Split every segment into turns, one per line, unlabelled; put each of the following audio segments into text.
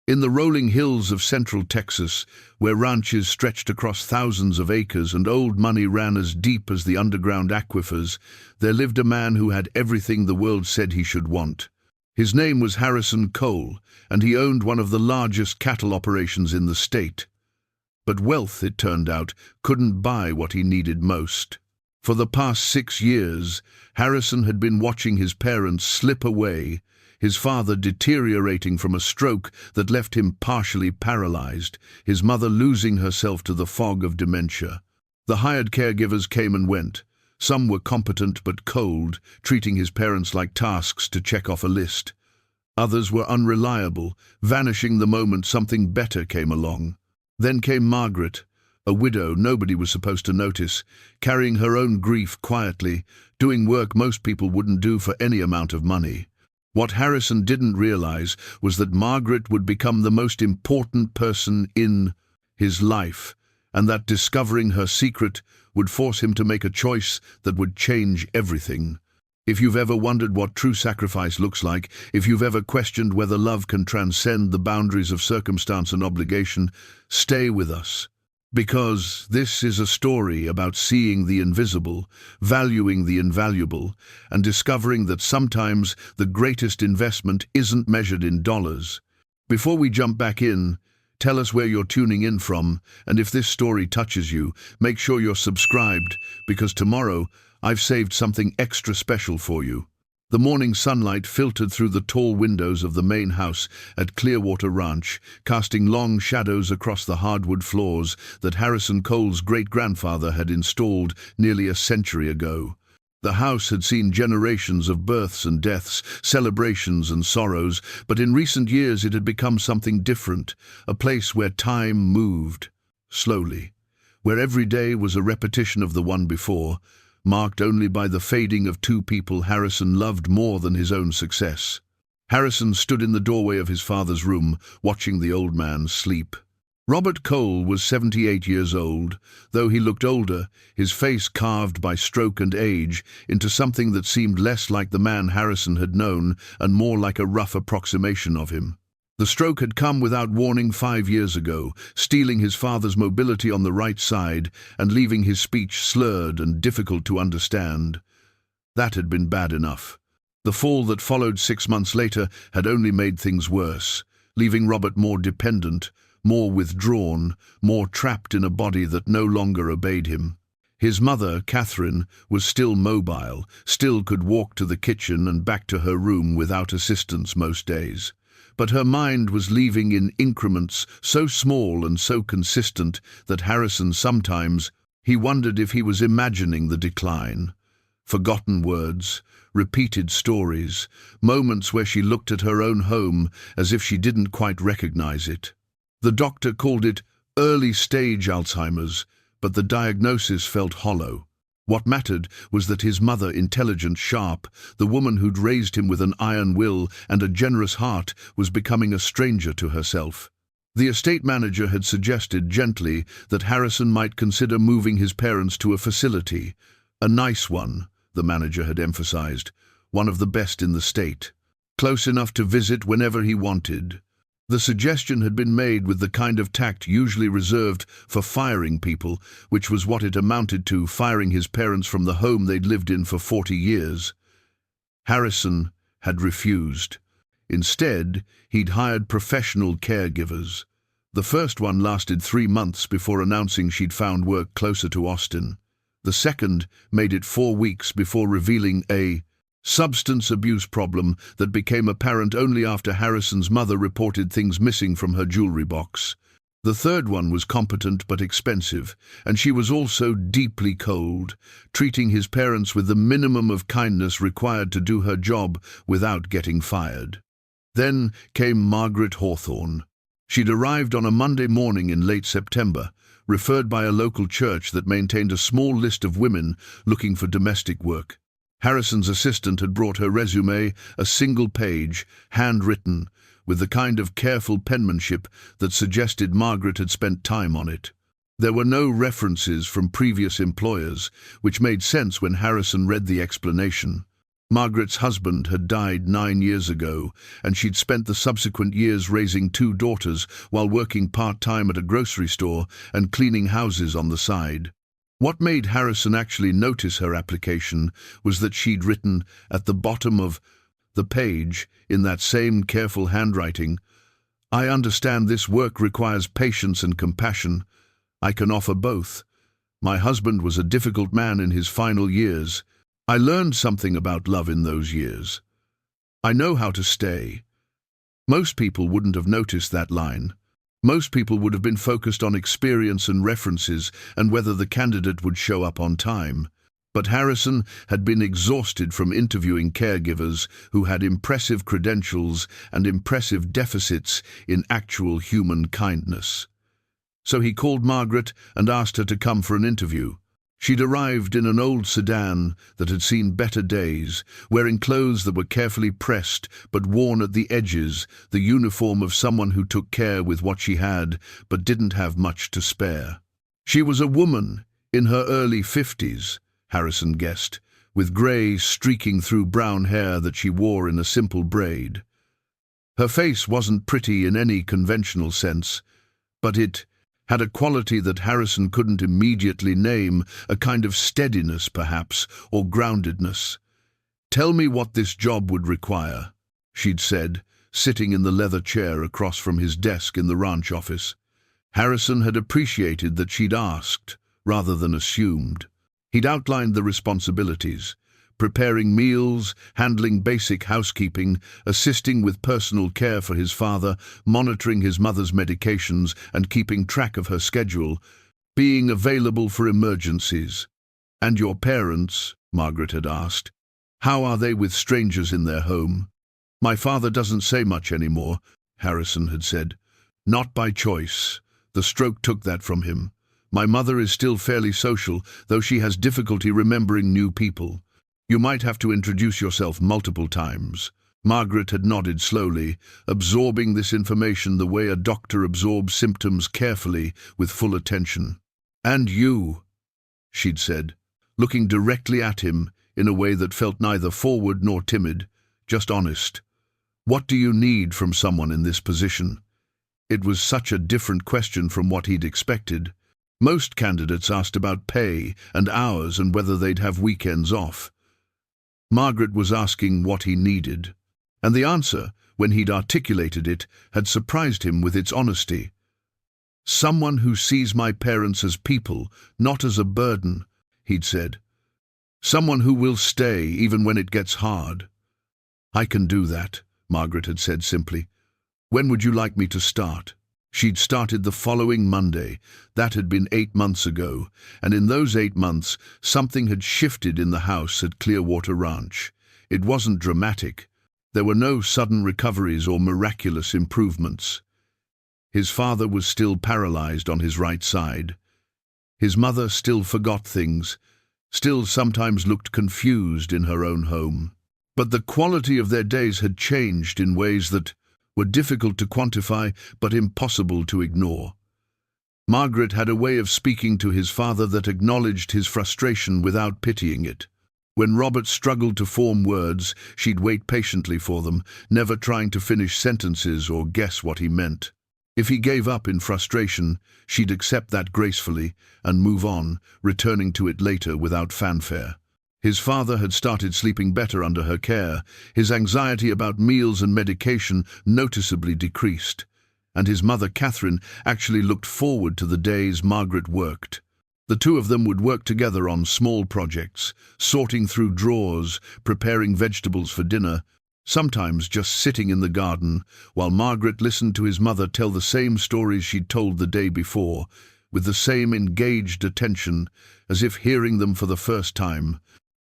In the rolling hills of central Texas, where ranches stretched across thousands of acres and old money ran as deep as the underground aquifers, there lived a man who had everything the world said he should want. His name was Harrison Cole, and he owned one of the largest cattle operations in the state. But wealth, it turned out, couldn't buy what he needed most. For the past 6 years, Harrison had been watching his parents slip away, his father deteriorating from a stroke that left him partially paralyzed, his mother losing herself to the fog of dementia. The hired caregivers came and went. Some were competent but cold, treating his parents like tasks to check off a list. Others were unreliable, vanishing the moment something better came along. Then came Margaret, a widow nobody was supposed to notice, carrying her own grief quietly, doing work most people wouldn't do for any amount of money. What Harrison didn't realize was that Margaret would become the most important person in his life, and that discovering her secret would force him to make a choice that would change everything. If you've ever wondered what true sacrifice looks like, if you've ever questioned whether love can transcend the boundaries of circumstance and obligation, stay with us. Because this is a story about seeing the invisible, valuing the invaluable, and discovering that sometimes the greatest investment isn't measured in dollars. Before we jump back in, tell us where you're tuning in from, and if this story touches you, make sure you're subscribed, because tomorrow I've saved something extra special for you. The morning sunlight filtered through the tall windows of the main house at Clearwater Ranch, casting long shadows across the hardwood floors that Harrison Cole's great-grandfather had installed nearly a century ago. The house had seen generations of births and deaths, celebrations and sorrows, but in recent years it had become something different, a place where time moved, slowly, where every day was a repetition of the one before, marked only by the fading of two people Harrison loved more than his own success. Harrison stood in the doorway of his father's room, watching the old man sleep. Robert Cole was 78 years old, though he looked older, his face carved by stroke and age into something that seemed less like the man Harrison had known and more like a rough approximation of him. The stroke had come without warning 5 years ago, stealing his father's mobility on the right side and leaving his speech slurred and difficult to understand. That had been bad enough. The fall that followed 6 months later had only made things worse, leaving Robert more dependent, more withdrawn, more trapped in a body that no longer obeyed him. His mother, Catherine, was still mobile, still could walk to the kitchen and back to her room without assistance most days. But her mind was leaving in increments so small and so consistent that Harrison sometimes, he wondered if he was imagining the decline. Forgotten words, repeated stories, moments where she looked at her own home as if she didn't quite recognize it. The doctor called it early-stage Alzheimer's, but the diagnosis felt hollow. What mattered was that his mother, intelligent, sharp, the woman who'd raised him with an iron will and a generous heart, was becoming a stranger to herself. The estate manager had suggested gently that Harrison might consider moving his parents to a facility. A nice one, the manager had emphasized, one of the best in the state. Close enough to visit whenever he wanted. The suggestion had been made with the kind of tact usually reserved for firing people, which was what it amounted to, firing his parents from the home they'd lived in for 40 years. Harrison had refused. Instead, he'd hired professional caregivers. The first one lasted 3 months before announcing she'd found work closer to Austin. The second made it 4 weeks before revealing a substance abuse problem that became apparent only after Harrison's mother reported things missing from her jewelry box. The third one was competent but expensive, and she was also deeply cold, treating his parents with the minimum of kindness required to do her job without getting fired. Then came Margaret Hawthorne. She'd arrived on a Monday morning in late September, referred by a local church that maintained a small list of women looking for domestic work. Harrison's assistant had brought her resume, a single page, handwritten, with the kind of careful penmanship that suggested Margaret had spent time on it. There were no references from previous employers, which made sense when Harrison read the explanation. Margaret's husband had died 9 years ago, and she'd spent the subsequent years raising two daughters while working part-time at a grocery store and cleaning houses on the side. What made Harrison actually notice her application was that she'd written at the bottom of the page, in that same careful handwriting, "I understand this work requires patience and compassion. I can offer both. My husband was a difficult man in his final years. I learned something about love in those years. I know how to stay." Most people wouldn't have noticed that line. Most people would have been focused on experience and references and whether the candidate would show up on time. But Harrison had been exhausted from interviewing caregivers who had impressive credentials and impressive deficits in actual human kindness. So he called Margaret and asked her to come for an interview. She'd arrived in an old sedan that had seen better days, wearing clothes that were carefully pressed but worn at the edges, the uniform of someone who took care with what she had but didn't have much to spare. She was a woman in her early 50s, Harrison guessed, with grey streaking through brown hair that she wore in a simple braid. Her face wasn't pretty in any conventional sense, but it had a quality that Harrison couldn't immediately name, a kind of steadiness, perhaps, or groundedness. "Tell me what this job would require," she'd said, sitting in the leather chair across from his desk in the ranch office. Harrison had appreciated that she'd asked, rather than assumed. He'd outlined the responsibilities: preparing meals, handling basic housekeeping, assisting with personal care for his father, monitoring his mother's medications and keeping track of her schedule, being available for emergencies. "And your parents?" Margaret had asked. "How are they with strangers in their home?" "My father doesn't say much anymore," Harrison had said. "Not by choice. The stroke took that from him. My mother is still fairly social, though she has difficulty remembering new people. You might have to introduce yourself multiple times." Margaret had nodded slowly, absorbing this information the way a doctor absorbs symptoms carefully, with full attention. "And you," she'd said, looking directly at him in a way that felt neither forward nor timid, just honest. "What do you need from someone in this position?" It was such a different question from what he'd expected. Most candidates asked about pay and hours and whether they'd have weekends off. Margaret was asking what he needed, and the answer, when he'd articulated it, had surprised him with its honesty. "Someone who sees my parents as people, not as a burden," he'd said. "Someone who will stay even when it gets hard." "I can do that," Margaret had said simply. "When would you like me to start?" She'd started the following Monday. That had been 8 months ago, and in those 8 months, something had shifted in the house at Clearwater Ranch. It wasn't dramatic. There were no sudden recoveries or miraculous improvements. His father was still paralyzed on his right side. His mother still forgot things, still sometimes looked confused in her own home. But the quality of their days had changed in ways that were difficult to quantify but impossible to ignore. Margaret had a way of speaking to his father that acknowledged his frustration without pitying it. When Robert struggled to form words, she'd wait patiently for them, never trying to finish sentences or guess what he meant. If he gave up in frustration, she'd accept that gracefully and move on, returning to it later without fanfare. His father had started sleeping better under her care. His anxiety about meals and medication noticeably decreased, and his mother, Catherine, actually looked forward to the days Margaret worked. The two of them would work together on small projects, sorting through drawers, preparing vegetables for dinner, sometimes just sitting in the garden, while Margaret listened to his mother tell the same stories she'd told the day before, with the same engaged attention, as if hearing them for the first time.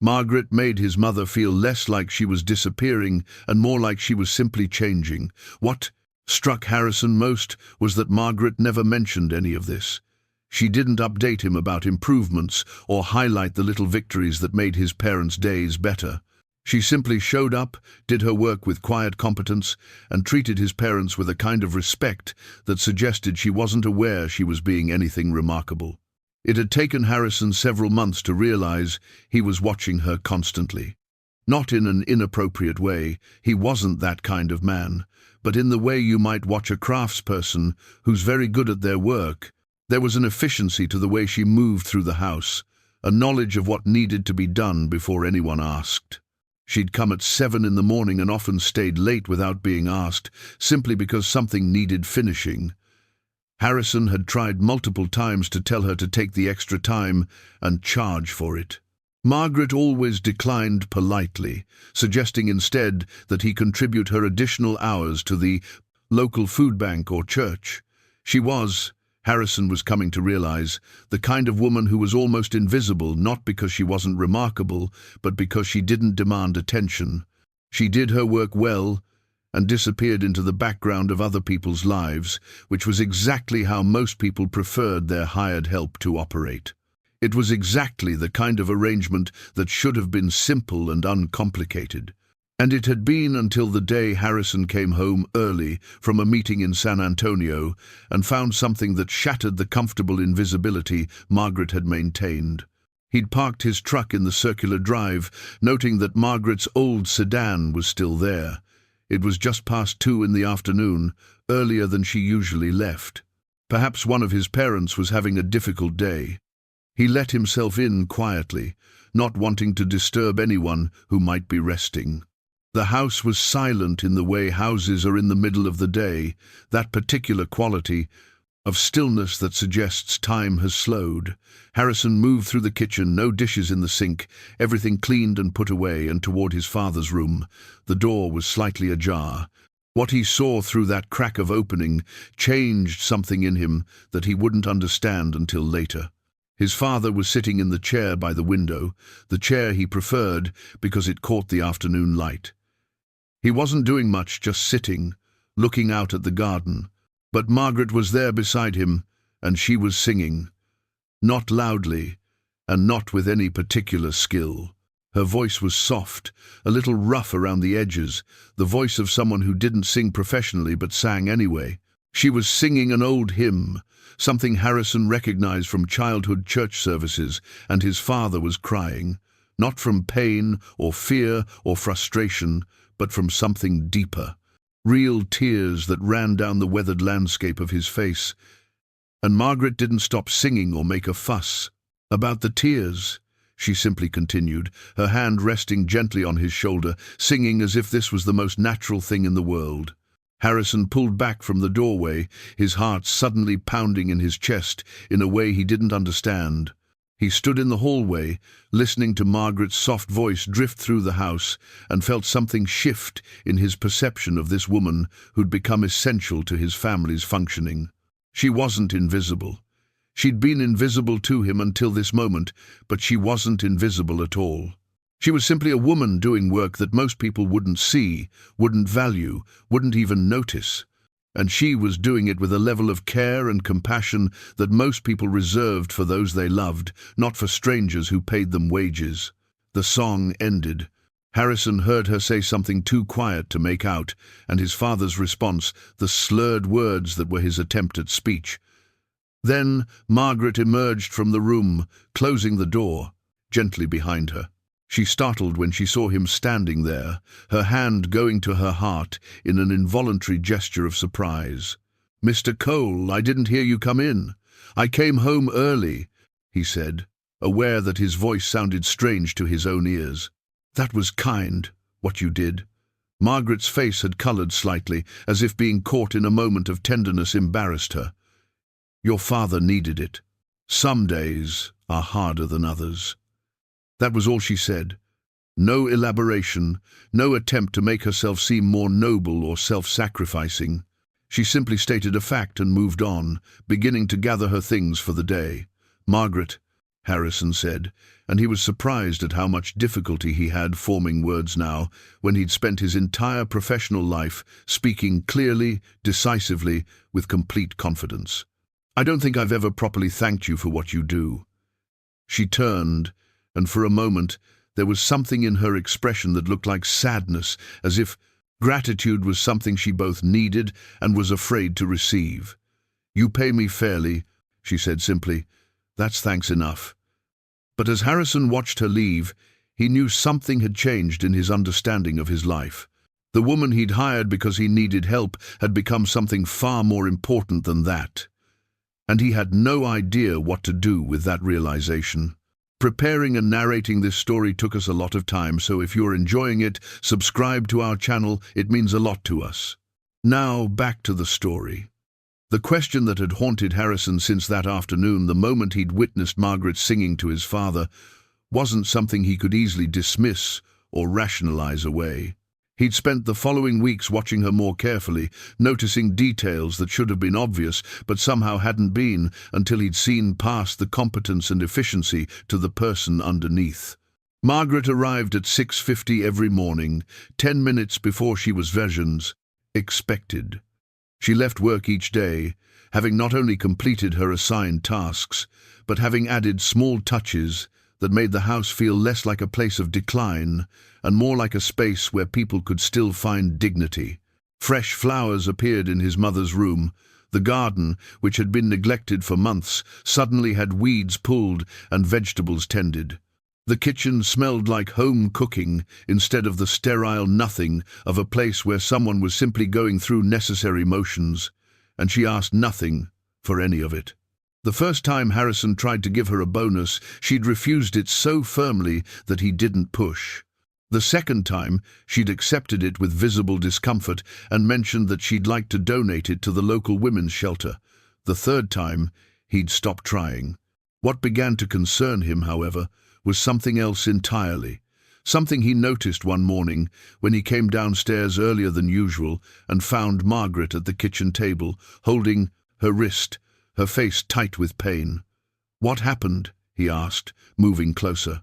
Margaret made his mother feel less like she was disappearing and more like she was simply changing. What struck Harrison most was that Margaret never mentioned any of this. She didn't update him about improvements or highlight the little victories that made his parents' days better. She simply showed up, did her work with quiet competence, and treated his parents with a kind of respect that suggested she wasn't aware she was being anything remarkable. It had taken Harrison several months to realize he was watching her constantly. Not in an inappropriate way, he wasn't that kind of man, but in the way you might watch a craftsperson who's very good at their work. There was an efficiency to the way she moved through the house, a knowledge of what needed to be done before anyone asked. She'd come at 7 in the morning and often stayed late without being asked, simply because something needed finishing. Harrison had tried multiple times to tell her to take the extra time and charge for it. Margaret always declined politely, suggesting instead that he contribute her additional hours to the local food bank or church. She was, Harrison was coming to realize, the kind of woman who was almost invisible, not because she wasn't remarkable, but because she didn't demand attention. She did her work well and disappeared into the background of other people's lives, which was exactly how most people preferred their hired help to operate. It was exactly the kind of arrangement that should have been simple and uncomplicated. And it had been until the day Harrison came home early from a meeting in San Antonio and found something that shattered the comfortable invisibility Margaret had maintained. He'd parked his truck in the circular drive, noting that Margaret's old sedan was still there. It was just past 2 in the afternoon, earlier than she usually left. Perhaps one of his parents was having a difficult day. He let himself in quietly, not wanting to disturb anyone who might be resting. The house was silent in the way houses are in the middle of the day, that particular quality of stillness that suggests time has slowed. Harrison moved through the kitchen, no dishes in the sink, everything cleaned and put away, and toward his father's room. The door was slightly ajar. What he saw through that crack of opening changed something in him that he wouldn't understand until later. His father was sitting in the chair by the window, the chair he preferred because it caught the afternoon light. He wasn't doing much, just sitting, looking out at the garden. But Margaret was there beside him, and she was singing. Not loudly, and not with any particular skill. Her voice was soft, a little rough around the edges, the voice of someone who didn't sing professionally but sang anyway. She was singing an old hymn, something Harrison recognized from childhood church services, and his father was crying, not from pain or fear or frustration, but from something deeper. Real tears that ran down the weathered landscape of his face. And Margaret didn't stop singing or make a fuss. About the tears, she simply continued, her hand resting gently on his shoulder, singing as if this was the most natural thing in the world. Harrison pulled back from the doorway, his heart suddenly pounding in his chest in a way he didn't understand. He stood in the hallway, listening to Margaret's soft voice drift through the house, and felt something shift in his perception of this woman who'd become essential to his family's functioning. She wasn't invisible. She'd been invisible to him until this moment, but she wasn't invisible at all. She was simply a woman doing work that most people wouldn't see, wouldn't value, wouldn't even notice. And she was doing it with a level of care and compassion that most people reserved for those they loved, not for strangers who paid them wages. The song ended. Harrison heard her say something too quiet to make out, and his father's response, the slurred words that were his attempt at speech. Then Margaret emerged from the room, closing the door, gently behind her. She startled when she saw him standing there, her hand going to her heart in an involuntary gesture of surprise. "Mr. Cole, I didn't hear you come in. I came home early," he said, aware that his voice sounded strange to his own ears. "That was kind, what you did." Margaret's face had colored slightly, as if being caught in a moment of tenderness embarrassed her. "Your father needed it. Some days are harder than others." That was all she said. No elaboration, no attempt to make herself seem more noble or self-sacrificing. She simply stated a fact and moved on, beginning to gather her things for the day. "Margaret," Harrison said, and he was surprised at how much difficulty he had forming words now, when he'd spent his entire professional life speaking clearly, decisively, with complete confidence. "I don't think I've ever properly thanked you for what you do." She turned, and for a moment there was something in her expression that looked like sadness, as if gratitude was something she both needed and was afraid to receive. "You pay me fairly," she said simply. "That's thanks enough." But as Harrison watched her leave, He knew something had changed in his understanding of his life. The woman he'd hired because he needed help had become something far more important than that. And he had no idea what to do with that realization. Preparing and narrating this story took us a lot of time, so if you're enjoying it, subscribe to our channel. It means a lot to us. Now, back to the story. The question that had haunted Harrison since that afternoon, the moment he'd witnessed Margaret singing to his father, wasn't something he could easily dismiss or rationalize away. He'd spent the following weeks watching her more carefully, noticing details that should have been obvious but somehow hadn't been, until he'd seen past the competence and efficiency to the person underneath. Margaret arrived at 6:50 every morning, 10 minutes before she was versions expected. She left work each day, having not only completed her assigned tasks, but having added small touches that made the house feel less like a place of decline and more like a space where people could still find dignity. Fresh flowers appeared in his mother's room. The garden, which had been neglected for months, suddenly had weeds pulled and vegetables tended. The kitchen smelled like home cooking instead of the sterile nothing of a place where someone was simply going through necessary motions, and she asked nothing for any of it. The first time Harrison tried to give her a bonus, she'd refused it so firmly that he didn't push. The second time, she'd accepted it with visible discomfort and mentioned that she'd like to donate it to the local women's shelter. The third time, he'd stopped trying. What began to concern him, however, was something else entirely. Something he noticed one morning when he came downstairs earlier than usual and found Margaret at the kitchen table, holding her wrist, her face tight with pain. "What happened?" he asked, moving closer.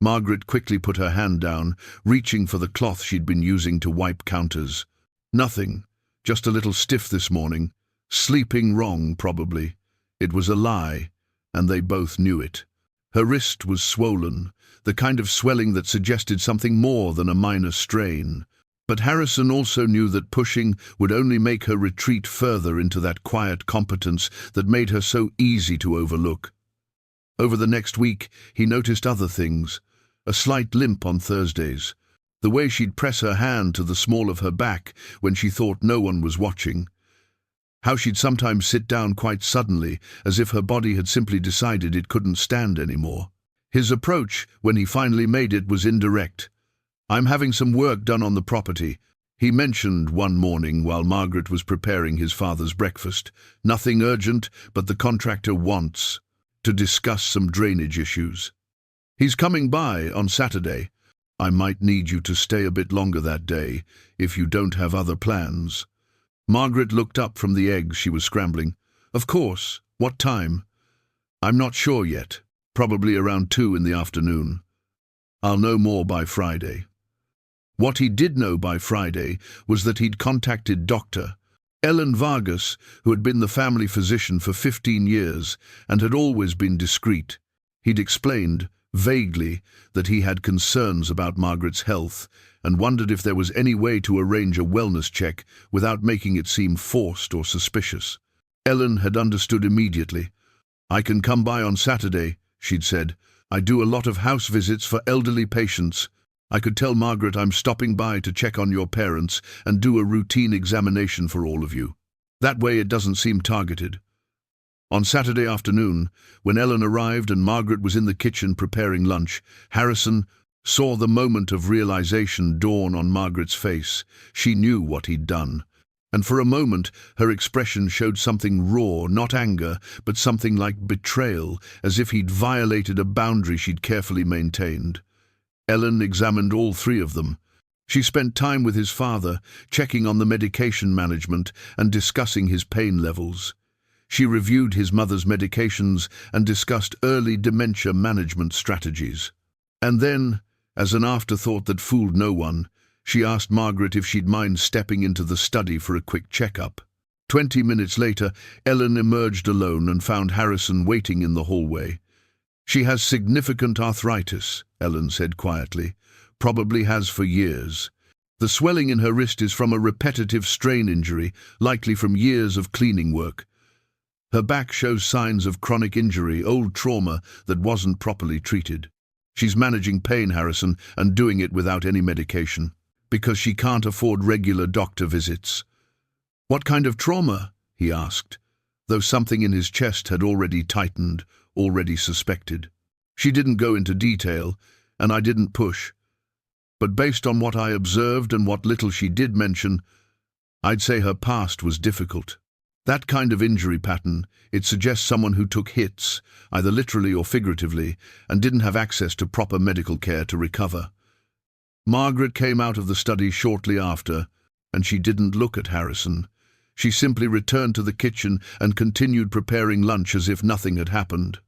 Margaret quickly put her hand down, reaching for the cloth she'd been using to wipe counters. "Nothing. Just a little stiff this morning. Sleeping wrong, probably." It was a lie, and they both knew it. Her wrist was swollen, the kind of swelling that suggested something more than a minor strain. But Harrison also knew that pushing would only make her retreat further into that quiet competence that made her so easy to overlook. Over the next week, he noticed other things. A slight limp on Thursdays. The way she'd press her hand to the small of her back when she thought no one was watching. How she'd sometimes sit down quite suddenly, as if her body had simply decided it couldn't stand anymore. His approach, when he finally made it, was indirect. "I'm having some work done on the property," he mentioned one morning while Margaret was preparing his father's breakfast. "Nothing urgent, but the contractor wants to discuss some drainage issues. He's coming by on Saturday. I might need you to stay a bit longer that day, if you don't have other plans." Margaret looked up from the eggs she was scrambling. "Of course. What time?" "I'm not sure yet. Probably around 2 in the afternoon. I'll know more by Friday." What he did know by Friday was that he'd contacted Dr. Ellen Vargas, who had been the family physician for 15 years and had always been discreet. He'd explained, vaguely, that he had concerns about Margaret's health and wondered if there was any way to arrange a wellness check without making it seem forced or suspicious. Ellen had understood immediately. "I can come by on Saturday," she'd said. "I do a lot of house visits for elderly patients. I could tell Margaret I'm stopping by to check on your parents and do a routine examination for all of you. That way it doesn't seem targeted." On Saturday afternoon, when Ellen arrived and Margaret was in the kitchen preparing lunch, Harrison saw the moment of realization dawn on Margaret's face. She knew what he'd done. And for a moment, her expression showed something raw, not anger, but something like betrayal, as if he'd violated a boundary she'd carefully maintained. Ellen examined all three of them. She spent time with his father, checking on the medication management and discussing his pain levels. She reviewed his mother's medications and discussed early dementia management strategies. And then, as an afterthought that fooled no one, she asked Margaret if she'd mind stepping into the study for a quick checkup. 20 minutes later, Ellen emerged alone and found Harrison waiting in the hallway. "She has significant arthritis," Ellen said quietly. "Probably has for years. The swelling in her wrist is from a repetitive strain injury, likely from years of cleaning work. Her back shows signs of chronic injury, old trauma that wasn't properly treated." She's managing pain, Harrison, and doing it without any medication, because she can't afford regular doctor visits. What kind of trauma? He asked, though something in his chest had already tightened, already suspected. She didn't go into detail, and I didn't push. But based on what I observed and what little she did mention, I'd say her past was difficult. That kind of injury pattern, it suggests someone who took hits, either literally or figuratively, and didn't have access to proper medical care to recover. Margaret came out of the study shortly after, and she didn't look at Harrison. She simply returned to the kitchen and continued preparing lunch as if nothing had happened.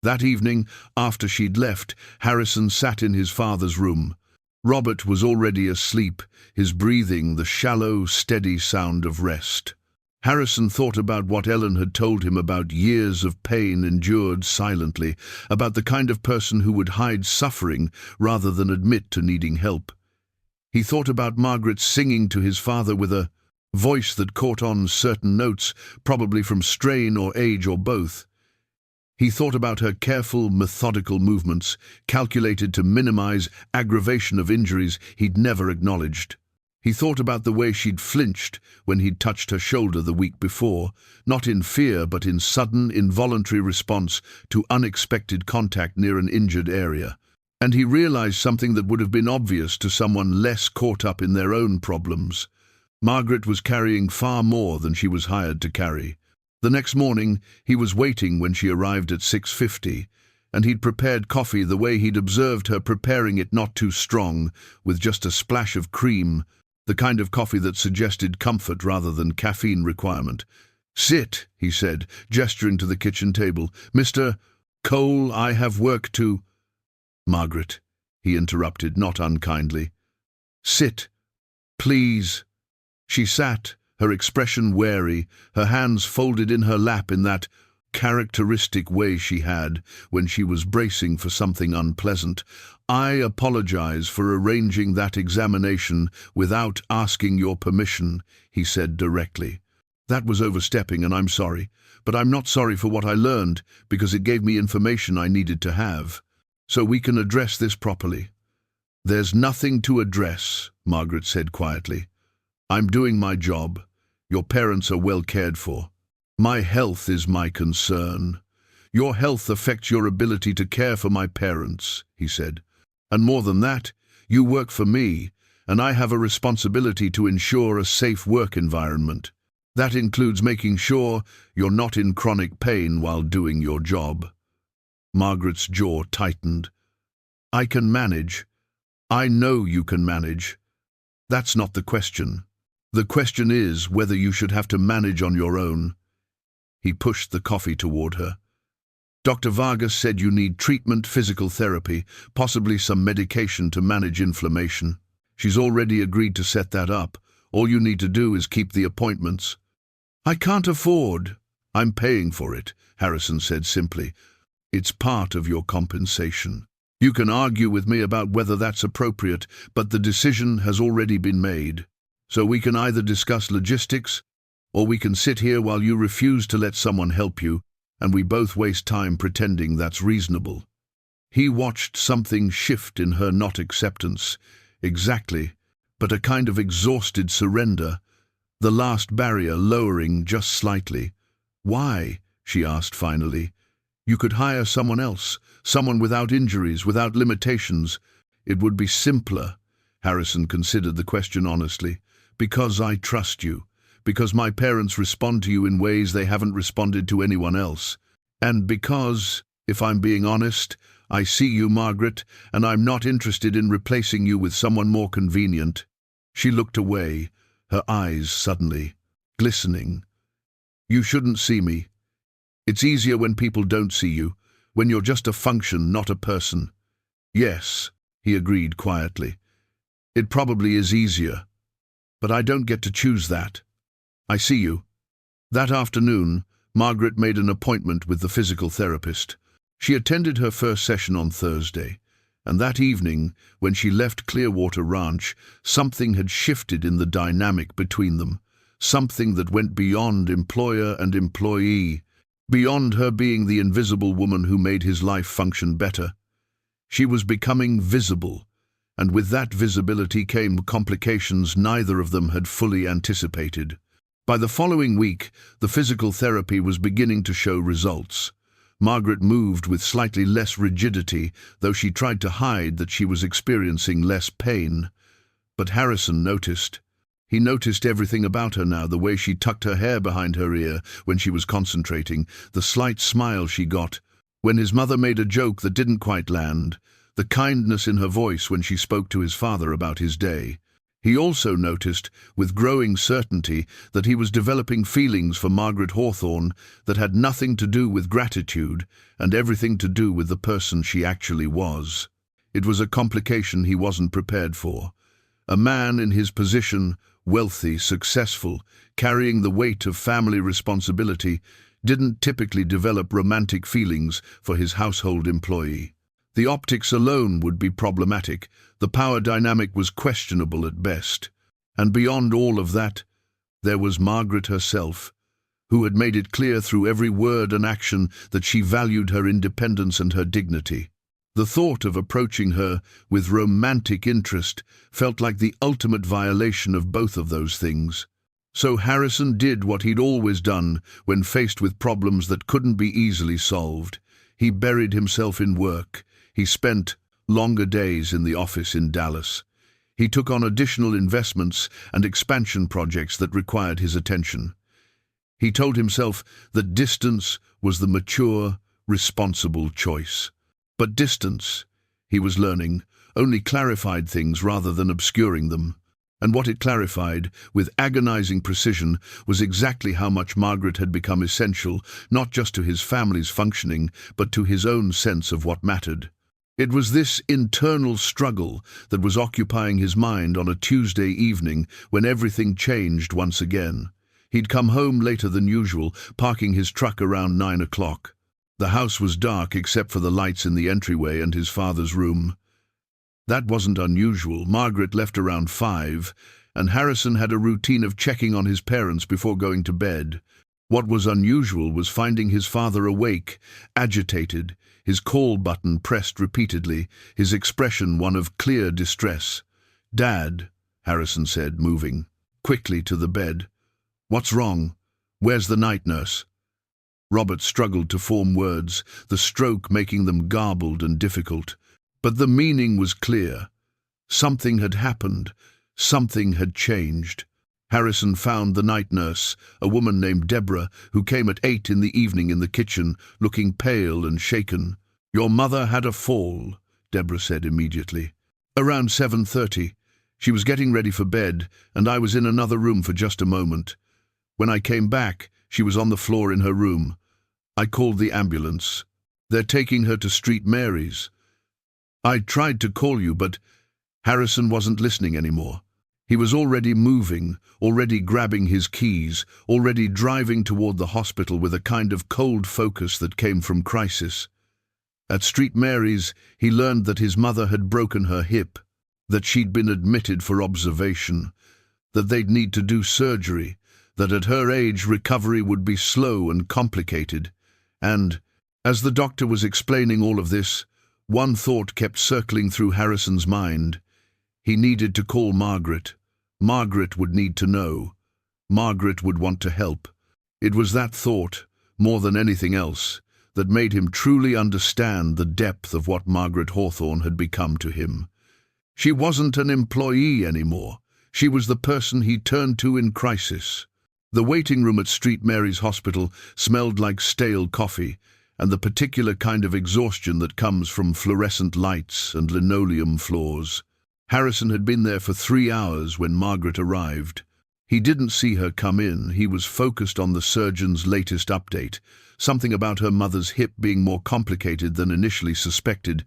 That evening, after she'd left, Harrison sat in his father's room. Robert was already asleep, his breathing the shallow, steady sound of rest. Harrison thought about what Ellen had told him about years of pain endured silently, about the kind of person who would hide suffering rather than admit to needing help. He thought about Margaret singing to his father with a voice that caught on certain notes, probably from strain or age or both. He thought about her careful, methodical movements, calculated to minimize aggravation of injuries he'd never acknowledged. He thought about the way she'd flinched when he'd touched her shoulder the week before, not in fear but in sudden, involuntary response to unexpected contact near an injured area. And he realized something that would have been obvious to someone less caught up in their own problems. Margaret was carrying far more than she was hired to carry. The next morning, he was waiting when she arrived at 6:50, and he'd prepared coffee the way he'd observed her preparing it, not too strong, with just a splash of cream, the kind of coffee that suggested comfort rather than caffeine requirement. "Sit," he said, gesturing to the kitchen table. "Mr. Cole, I have work to—" "Margaret," he interrupted, not unkindly. "Sit, please." She sat, her expression wary, her hands folded in her lap in that characteristic way she had when she was bracing for something unpleasant. "I apologize for arranging that examination without asking your permission," he said directly. "That was overstepping, and I'm sorry. But I'm not sorry for what I learned, because it gave me information I needed to have. So we can address this properly." "There's nothing to address," Margaret said quietly. "I'm doing my job. Your parents are well cared for. My health is my concern. Your health affects your ability to care for my parents," he said. "And more than that, you work for me, and I have a responsibility to ensure a safe work environment. That includes making sure you're not in chronic pain while doing your job." Margaret's jaw tightened. "I can manage. I know you can manage. That's not the question. The question is whether you should have to manage on your own." He pushed the coffee toward her. "Dr. Vargas said you need treatment, physical therapy, possibly some medication to manage inflammation. She's already agreed to set that up. All you need to do is keep the appointments." "I can't afford." "I'm paying for it," Harrison said simply. "It's part of your compensation. You can argue with me about whether that's appropriate, but the decision has already been made. So we can either discuss logistics, or we can sit here while you refuse to let someone help you, and we both waste time pretending that's reasonable." He watched something shift in her, not acceptance, exactly, but a kind of exhausted surrender, the last barrier lowering just slightly. "Why?" she asked finally. "You could hire someone else, someone without injuries, without limitations. It would be simpler." Harrison considered the question honestly. "Because I trust you. Because my parents respond to you in ways they haven't responded to anyone else. And because, if I'm being honest, I see you, Margaret, and I'm not interested in replacing you with someone more convenient." She looked away, her eyes suddenly glistening. "You shouldn't see me. It's easier when people don't see you, when you're just a function, not a person." "Yes," he agreed quietly. "It probably is easier. But I don't get to choose that. I see you." That afternoon, Margaret made an appointment with the physical therapist. She attended her first session on Thursday, and that evening, when she left Clearwater Ranch, something had shifted in the dynamic between them, something that went beyond employer and employee, beyond her being the invisible woman who made his life function better. She was becoming visible, and with that visibility came complications neither of them had fully anticipated. By the following week, the physical therapy was beginning to show results. Margaret moved with slightly less rigidity, though she tried to hide that she was experiencing less pain. But Harrison noticed. He noticed everything about her now, the way she tucked her hair behind her ear when she was concentrating, the slight smile she got when his mother made a joke that didn't quite land, the kindness in her voice when she spoke to his father about his day. He also noticed, with growing certainty, that he was developing feelings for Margaret Hawthorne that had nothing to do with gratitude and everything to do with the person she actually was. It was a complication he wasn't prepared for. A man in his position, wealthy, successful, carrying the weight of family responsibility, didn't typically develop romantic feelings for his household employee. The optics alone would be problematic, the power dynamic was questionable at best. And beyond all of that, there was Margaret herself, who had made it clear through every word and action that she valued her independence and her dignity. The thought of approaching her with romantic interest felt like the ultimate violation of both of those things. So Harrison did what he'd always done when faced with problems that couldn't be easily solved. He buried himself in work. He spent longer days in the office in Dallas. He took on additional investments and expansion projects that required his attention. He told himself that distance was the mature, responsible choice. But distance, he was learning, only clarified things rather than obscuring them. And what it clarified, with agonizing precision, was exactly how much Margaret had become essential, not just to his family's functioning, but to his own sense of what mattered. It was this internal struggle that was occupying his mind on a Tuesday evening when everything changed once again. He'd come home later than usual, parking his truck around 9 o'clock. The house was dark except for the lights in the entryway and his father's room. That wasn't unusual. Margaret left around 5, and Harrison had a routine of checking on his parents before going to bed. What was unusual was finding his father awake, agitated, his call button pressed repeatedly, his expression one of clear distress. "Dad," Harrison said, moving quickly to the bed. "What's wrong? Where's the night nurse?" Robert struggled to form words, the stroke making them garbled and difficult. But the meaning was clear. Something had happened. Something had changed. Harrison found the night nurse, a woman named Deborah, who came at 8 in the evening in the kitchen, looking pale and shaken. "Your mother had a fall," Deborah said immediately. "Around 7:30. She was getting ready for bed, and I was in another room for just a moment. When I came back, she was on the floor in her room. I called the ambulance. They're taking her to St. Mary's. I tried to call you, but..." Harrison wasn't listening anymore. He was already moving, already grabbing his keys, already driving toward the hospital with a kind of cold focus that came from crisis. At St. Mary's, he learned that his mother had broken her hip, that she'd been admitted for observation, that they'd need to do surgery, that at her age recovery would be slow and complicated. And, as the doctor was explaining all of this, one thought kept circling through Harrison's mind. He needed to call Margaret. Margaret would need to know. Margaret would want to help. It was that thought, more than anything else, that made him truly understand the depth of what Margaret Hawthorne had become to him. She wasn't an employee anymore. She was the person he turned to in crisis. The waiting room at St. Mary's Hospital smelled like stale coffee, and the particular kind of exhaustion that comes from fluorescent lights and linoleum floors. Harrison had been there for 3 hours when Margaret arrived. He didn't see her come in. He was focused on the surgeon's latest update, something about her mother's hip being more complicated than initially suspected,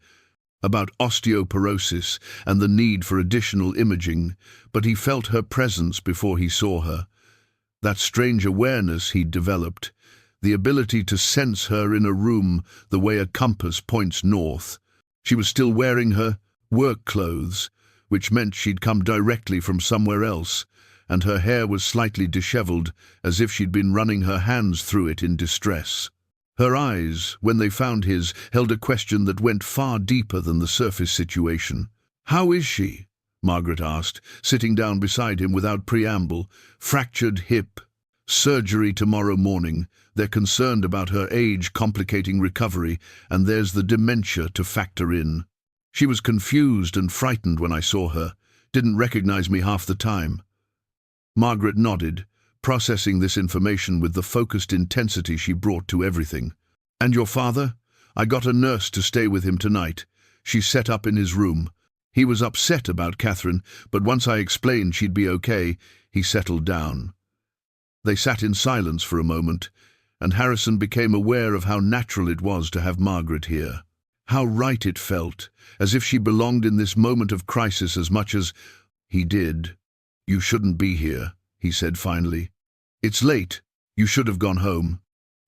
about osteoporosis and the need for additional imaging, but he felt her presence before he saw her. That strange awareness he'd developed, the ability to sense her in a room the way a compass points north. She was still wearing her work clothes, which meant she'd come directly from somewhere else, and her hair was slightly disheveled, as if she'd been running her hands through it in distress. Her eyes, when they found his, held a question that went far deeper than the surface situation. "How is she?" Margaret asked, sitting down beside him without preamble. "Fractured hip. Surgery tomorrow morning. They're concerned about her age complicating recovery, and there's the dementia to factor in." She was confused and frightened when I saw her, didn't recognize me half the time. Margaret nodded, processing this information with the focused intensity she brought to everything. "And your father? I got a nurse to stay with him tonight. She's set up in his room. He was upset about Catherine, but once I explained she'd be okay, he settled down." They sat in silence for a moment, and Harrison became aware of how natural it was to have Margaret here. How right it felt, as if she belonged in this moment of crisis as much as he did. "You shouldn't be here," he said finally. "It's late. You should have gone home.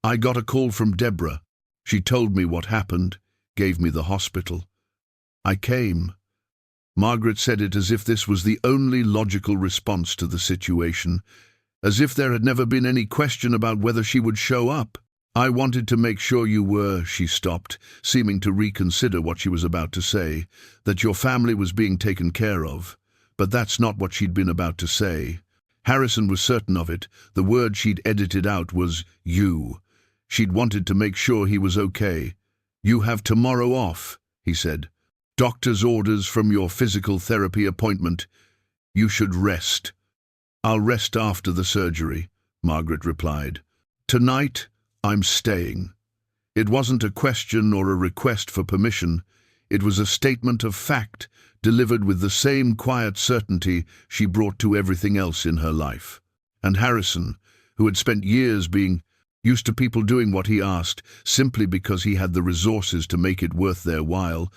I got a call from Deborah. She told me what happened, gave me the hospital. I came." Margaret said it as if this was the only logical response to the situation, as if there had never been any question about whether she would show up. "I wanted to make sure you were," she stopped, seeming to reconsider what she was about to say, "that your family was being taken care of." But that's not what she'd been about to say. Harrison was certain of it. The word she'd edited out was "you." She'd wanted to make sure he was okay. "You have tomorrow off," he said. "Doctor's orders from your physical therapy appointment. You should rest." "I'll rest after the surgery," Margaret replied. "Tonight, I'm staying." It wasn't a question or a request for permission. It was a statement of fact, delivered with the same quiet certainty she brought to everything else in her life. And Harrison, who had spent years being used to people doing what he asked, simply because he had the resources to make it worth their while,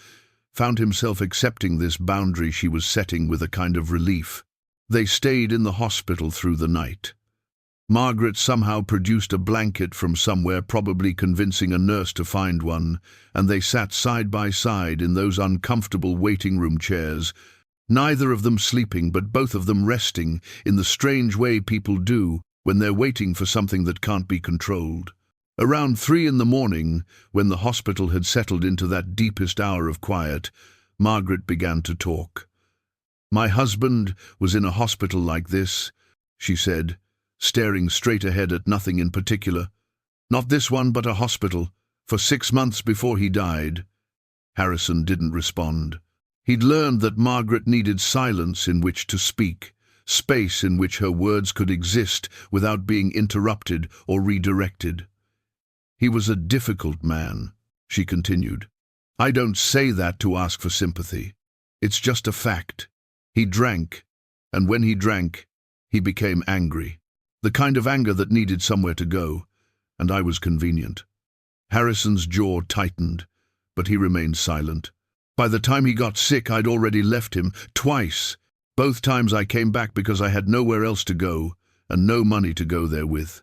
found himself accepting this boundary she was setting with a kind of relief. They stayed in the hospital through the night. Margaret somehow produced a blanket from somewhere, probably convincing a nurse to find one, and they sat side by side in those uncomfortable waiting room chairs, neither of them sleeping but both of them resting in the strange way people do when they're waiting for something that can't be controlled. Around 3 in the morning, when the hospital had settled into that deepest hour of quiet, Margaret began to talk. "My husband was in a hospital like this," she said, staring straight ahead at nothing in particular. "Not this one, but a hospital, for 6 months before he died." Harrison didn't respond. He'd learned that Margaret needed silence in which to speak, space in which her words could exist without being interrupted or redirected. "He was a difficult man," she continued. "I don't say that to ask for sympathy. It's just a fact. He drank, and when he drank, he became angry. The kind of anger that needed somewhere to go, and I was convenient." Harrison's jaw tightened, but he remained silent. "By the time he got sick, I'd already left him, twice. Both times I came back because I had nowhere else to go, and no money to go there with.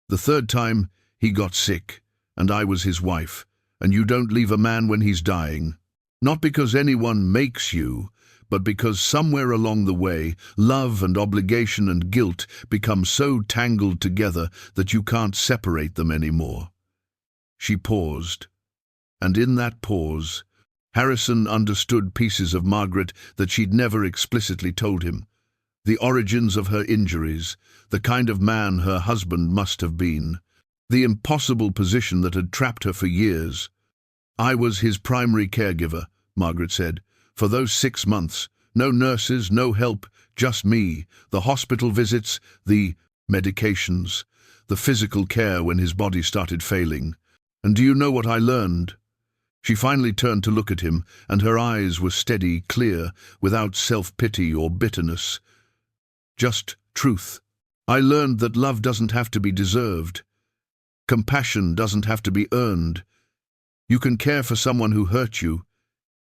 The third time, he got sick, and I was his wife, and you don't leave a man when he's dying. Not because anyone makes you, but because somewhere along the way, love and obligation and guilt become so tangled together that you can't separate them anymore." She paused, and in that pause, Harrison understood pieces of Margaret that she'd never explicitly told him. The origins of her injuries, the kind of man her husband must have been, the impossible position that had trapped her for years. "I was his primary caregiver," Margaret said. "For those 6 months, no nurses, no help, just me, the hospital visits, the medications, the physical care when his body started failing. And do you know what I learned?" She finally turned to look at him, and her eyes were steady, clear, without self-pity or bitterness. Just truth. "I learned that love doesn't have to be deserved. Compassion doesn't have to be earned. You can care for someone who hurt you,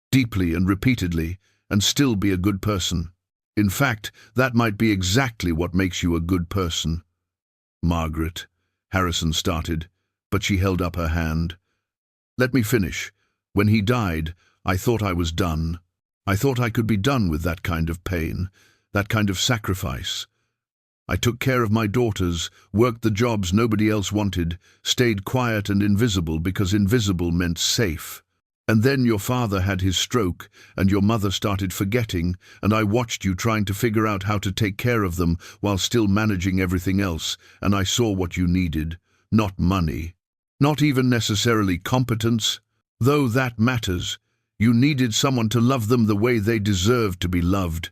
deeply and repeatedly, and still be a good person. In fact, that might be exactly what makes you a good person." "Margaret," Harrison started, but she held up her hand. "Let me finish. When he died, I thought I was done. I thought I could be done with that kind of pain, that kind of sacrifice. I took care of my daughters, worked the jobs nobody else wanted, stayed quiet and invisible because invisible meant safe. And then your father had his stroke, and your mother started forgetting, and I watched you trying to figure out how to take care of them while still managing everything else, and I saw what you needed. Not money. Not even necessarily competence, though that matters. You needed someone to love them the way they deserved to be loved.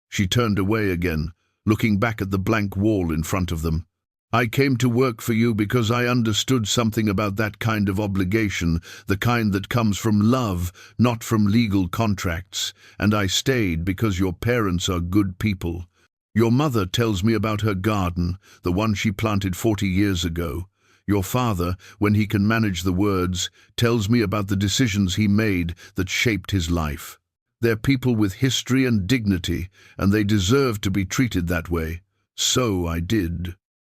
She turned away again, looking back at the blank wall in front of them. I came to work for you because I understood something about that kind of obligation, the kind that comes from love, not from legal contracts, and I stayed because your parents are good people. Your mother tells me about her garden, the one she planted 40 years ago. Your father, when he can manage the words, tells me about the decisions he made that shaped his life. They're people with history and dignity, and they deserve to be treated that way. So I did.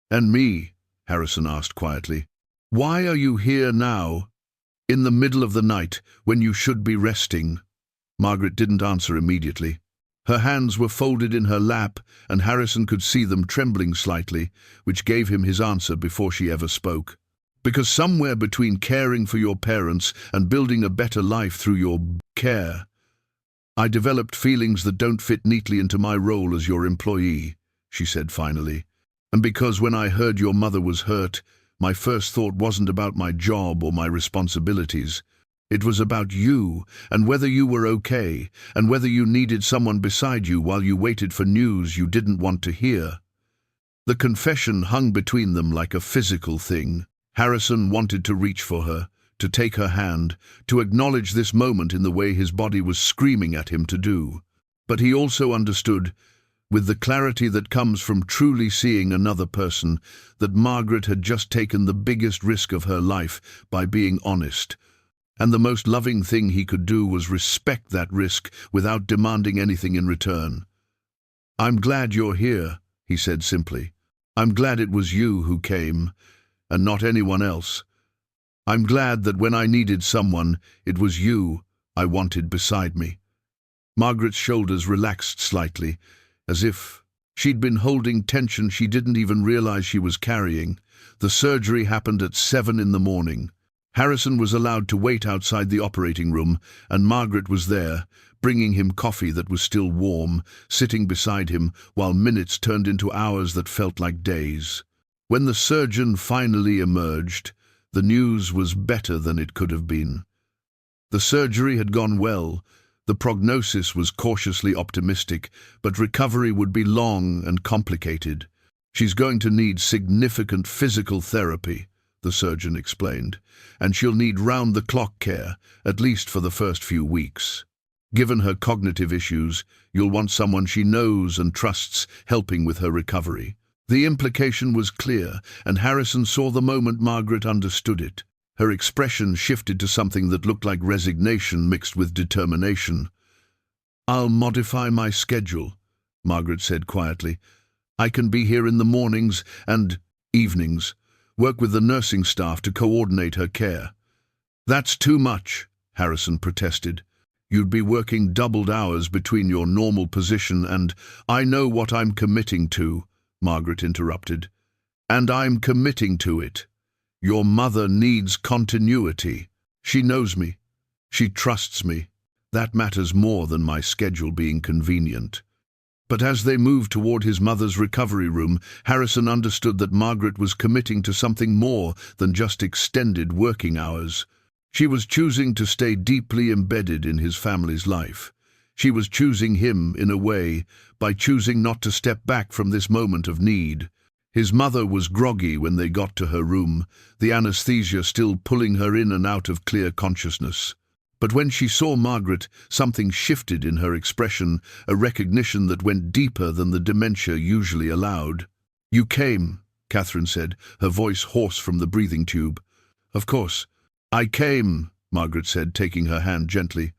And me? Harrison asked quietly. Why are you here now, in the middle of the night, when you should be resting? Margaret didn't answer immediately. Her hands were folded in her lap, and Harrison could see them trembling slightly, which gave him his answer before she ever spoke. Because somewhere between caring for your parents and building a better life through your care, I developed feelings that don't fit neatly into my role as your employee, she said finally. And because when I heard your mother was hurt, my first thought wasn't about my job or my responsibilities. It was about you, and whether you were okay, and whether you needed someone beside you while you waited for news you didn't want to hear. The confession hung between them like a physical thing. Harrison wanted to reach for her, to take her hand, to acknowledge this moment in the way his body was screaming at him to do. But he also understood, with the clarity that comes from truly seeing another person, that Margaret had just taken the biggest risk of her life by being honest. And the most loving thing he could do was respect that risk without demanding anything in return. I'm glad you're here, he said simply. I'm glad it was you who came, and not anyone else. I'm glad that when I needed someone, it was you I wanted beside me. Margaret's shoulders relaxed slightly, as if she'd been holding tension she didn't even realize she was carrying. The surgery happened at 7 in the morning. Harrison was allowed to wait outside the operating room, and Margaret was there, bringing him coffee that was still warm, sitting beside him while minutes turned into hours that felt like days. When the surgeon finally emerged, the news was better than it could have been. The surgery had gone well. The prognosis was cautiously optimistic, but recovery would be long and complicated. She's going to need significant physical therapy, the surgeon explained, and she'll need round-the-clock care, at least for the first few weeks. Given her cognitive issues, you'll want someone she knows and trusts helping with her recovery. The implication was clear, and Harrison saw the moment Margaret understood it. Her expression shifted to something that looked like resignation mixed with determination. I'll modify my schedule, Margaret said quietly. I can be here in the mornings and evenings, work with the nursing staff to coordinate her care. That's too much, Harrison protested. You'd be working doubled hours between your normal position and I know what I'm committing to, Margaret interrupted. And I'm committing to it. Your mother needs continuity. She knows me. She trusts me. That matters more than my schedule being convenient. But as they moved toward his mother's recovery room, Harrison understood that Margaret was committing to something more than just extended working hours. She was choosing to stay deeply embedded in his family's life. She was choosing him, in a way, by choosing not to step back from this moment of need. His mother was groggy when they got to her room, the anesthesia still pulling her in and out of clear consciousness. But when she saw Margaret, something shifted in her expression, a recognition that went deeper than the dementia usually allowed. You came, Catherine said, her voice hoarse from the breathing tube. Of course. I came, Margaret said, taking her hand gently.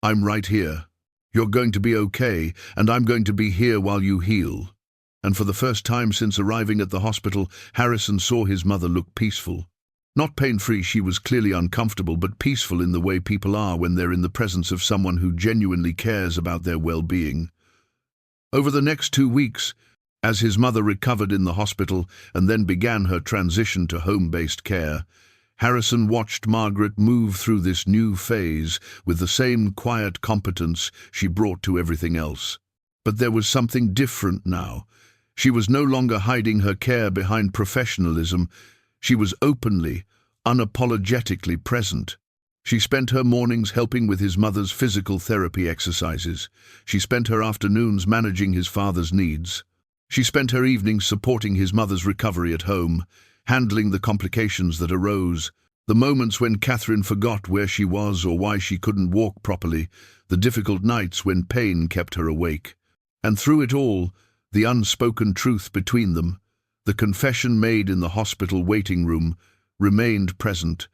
I'm right here. You're going to be okay, and I'm going to be here while you heal. And for the first time since arriving at the hospital, Harrison saw his mother look peaceful. Not pain-free, she was clearly uncomfortable, but peaceful in the way people are when they're in the presence of someone who genuinely cares about their well-being. Over the next 2 weeks, As his mother recovered in the hospital and then began her transition to home-based care, Harrison watched Margaret move through this new phase with the same quiet competence she brought to everything else. But there was something different now. She was no longer hiding her care behind professionalism. She was openly, unapologetically present. She spent her mornings helping with his mother's physical therapy exercises. She spent her afternoons managing his father's needs. She spent her evenings supporting his mother's recovery at home, handling the complications that arose, the moments when Catherine forgot where she was or why she couldn't walk properly, the difficult nights when pain kept her awake. And through it all, the unspoken truth between them, the confession made in the hospital waiting room, remained present,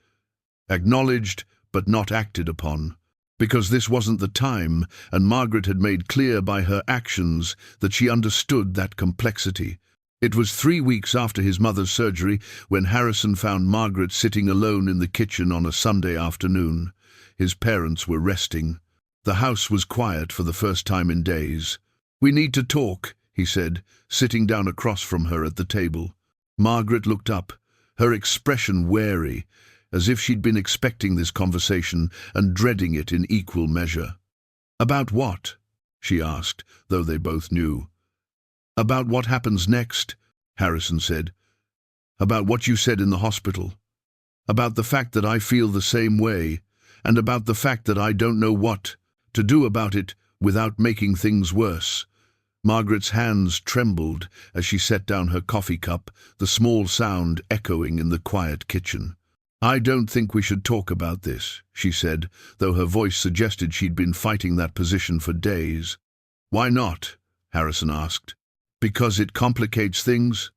acknowledged but not acted upon. Because this wasn't the time, and Margaret had made clear by her actions that she understood that complexity. It was 3 weeks after his mother's surgery when Harrison found Margaret sitting alone in the kitchen on a Sunday afternoon. His parents were resting. The house was quiet for the first time in days. "We need to talk," he said, sitting down across from her at the table. Margaret looked up, her expression wary, as if she'd been expecting this conversation and dreading it in equal measure. "About what?" she asked, though they both knew. "About what happens next," Harrison said. "About what you said in the hospital. About the fact that I feel the same way, and about the fact that I don't know what to do about it without making things worse." Margaret's hands trembled as she set down her coffee cup, the small sound echoing in the quiet kitchen. "I don't think we should talk about this," she said, though her voice suggested she'd been fighting that position for days. "Why not?" Harrison asked. "Because it complicates things?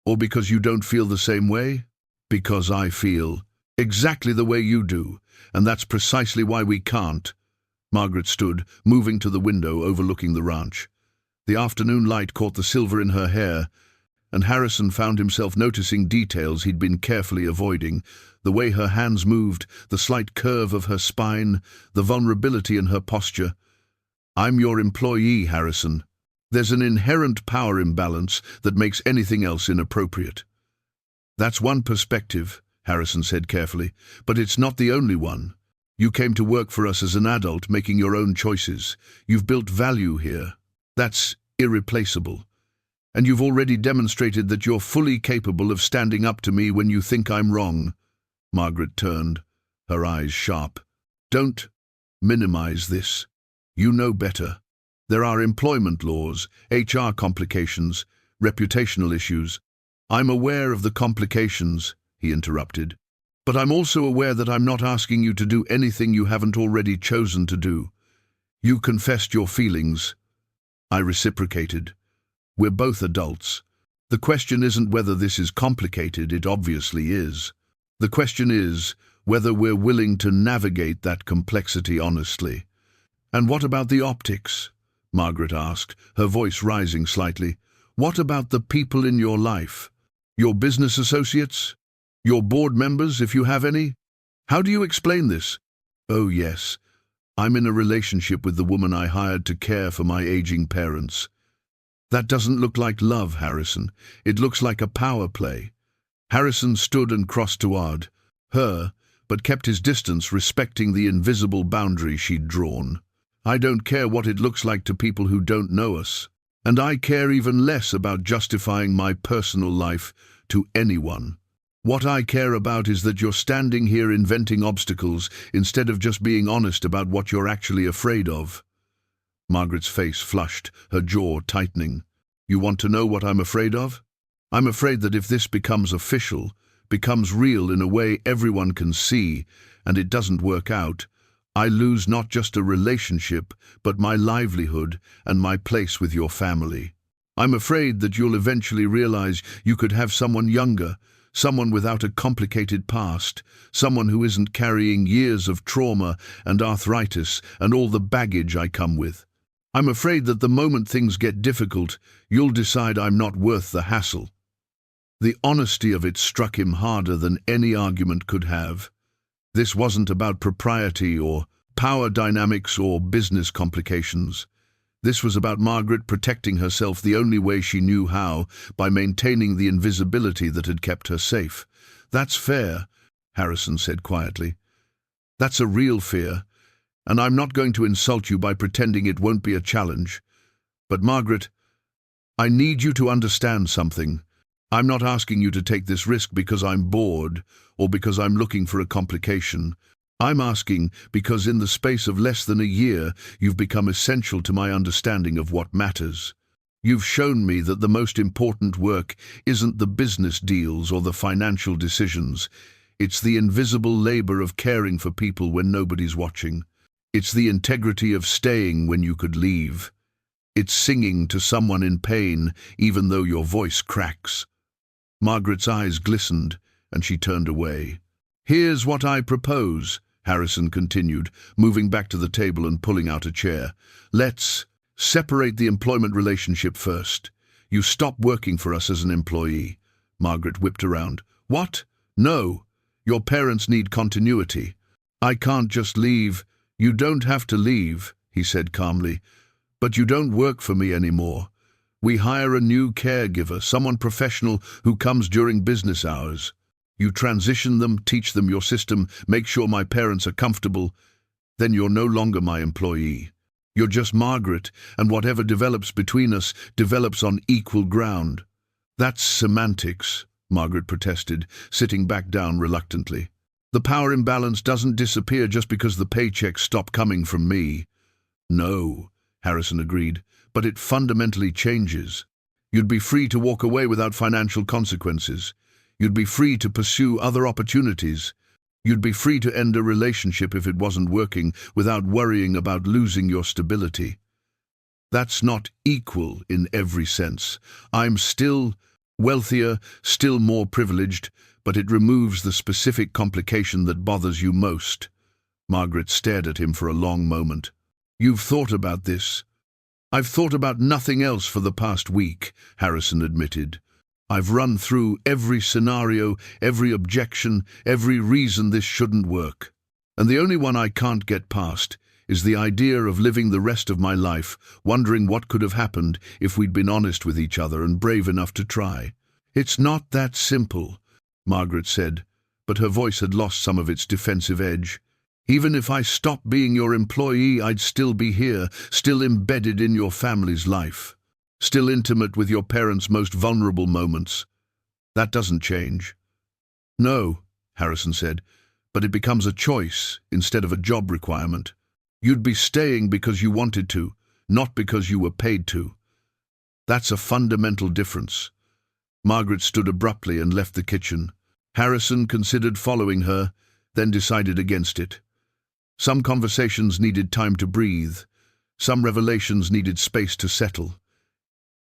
Or because you don't feel the same way?" "Because I feel exactly the way you do, and that's precisely why we can't." Margaret stood, moving to the window overlooking the ranch. The afternoon light caught the silver in her hair, and Harrison found himself noticing details he'd been carefully avoiding, the way her hands moved, the slight curve of her spine, the vulnerability in her posture. "I'm your employee, Harrison. There's an inherent power imbalance that makes anything else inappropriate." "That's one perspective," Harrison said carefully, "but it's not the only one. You came to work for us as an adult, making your own choices. You've built value here. That's irreplaceable. And you've already demonstrated that you're fully capable of standing up to me when you think I'm wrong." Margaret turned, her eyes sharp. "Don't minimize this. You know better. There are employment laws, HR complications, reputational issues." "I'm aware of the complications," he interrupted. "But I'm also aware that I'm not asking you to do anything you haven't already chosen to do. You confessed your feelings. I reciprocated. We're both adults. The question isn't whether this is complicated, it obviously is. The question is whether we're willing to navigate that complexity honestly." "And what about the optics?" Margaret asked, her voice rising slightly. "What about the people in your life? Your business associates? Your board members, if you have any? How do you explain this?" "Oh, yes. I'm in a relationship with the woman I hired to care for my aging parents." "That doesn't look like love, Harrison. It looks like a power play." Harrison stood and crossed toward her, but kept his distance, respecting the invisible boundary she'd drawn. "I don't care what it looks like to people who don't know us. And I care even less about justifying my personal life to anyone. What I care about is that you're standing here inventing obstacles instead of just being honest about what you're actually afraid of." Margaret's face flushed, her jaw tightening. "You want to know what I'm afraid of? I'm afraid that if this becomes official, becomes real in a way everyone can see, and it doesn't work out, I lose not just a relationship, but my livelihood and my place with your family. I'm afraid that you'll eventually realize you could have someone younger, someone without a complicated past, someone who isn't carrying years of trauma and arthritis and all the baggage I come with. I'm afraid that the moment things get difficult, you'll decide I'm not worth the hassle." The honesty of it struck him harder than any argument could have. This wasn't about propriety or power dynamics or business complications. This was about Margaret protecting herself the only way she knew how, by maintaining the invisibility that had kept her safe. "That's fair," Harrison said quietly. "That's a real fear, and I'm not going to insult you by pretending it won't be a challenge. But Margaret, I need you to understand something. I'm not asking you to take this risk because I'm bored or because I'm looking for a complication. I'm asking because in the space of less than a year, you've become essential to my understanding of what matters. You've shown me that the most important work isn't the business deals or the financial decisions. It's the invisible labor of caring for people when nobody's watching. It's the integrity of staying when you could leave. It's singing to someone in pain, even though your voice cracks." Margaret's eyes glistened, and she turned away. "Here's what I propose," Harrison continued, moving back to the table and pulling out a chair. "Let's separate the employment relationship first. You stop working for us as an employee." Margaret whipped around. "What? No. Your parents need continuity. I can't just leave." "You don't have to leave," he said calmly. "But you don't work for me anymore. We hire a new caregiver, someone professional who comes during business hours. You transition them, teach them your system, make sure my parents are comfortable. Then you're no longer my employee. You're just Margaret, and whatever develops between us develops on equal ground." "That's semantics," Margaret protested, sitting back down reluctantly. "The power imbalance doesn't disappear just because the paychecks stop coming from me." "No," Harrison agreed, "but it fundamentally changes. You'd be free to walk away without financial consequences. You'd be free to pursue other opportunities. You'd be free to end a relationship if it wasn't working without worrying about losing your stability. That's not equal in every sense. I'm still wealthier, still more privileged, but it removes the specific complication that bothers you most." Margaret stared at him for a long moment. "You've thought about this?" "I've thought about nothing else for the past week," Harrison admitted. "I've run through every scenario, every objection, every reason this shouldn't work. And the only one I can't get past is the idea of living the rest of my life wondering what could have happened if we'd been honest with each other and brave enough to try." "It's not that simple," Margaret said, but her voice had lost some of its defensive edge. "Even if I stopped being your employee, I'd still be here, still embedded in your family's life, still intimate with your parents' most vulnerable moments. That doesn't change." "No," Harrison said, "but it becomes a choice instead of a job requirement. You'd be staying because you wanted to, not because you were paid to. That's a fundamental difference." Margaret stood abruptly and left the kitchen. Harrison considered following her, then decided against it. Some conversations needed time to breathe. Some revelations needed space to settle.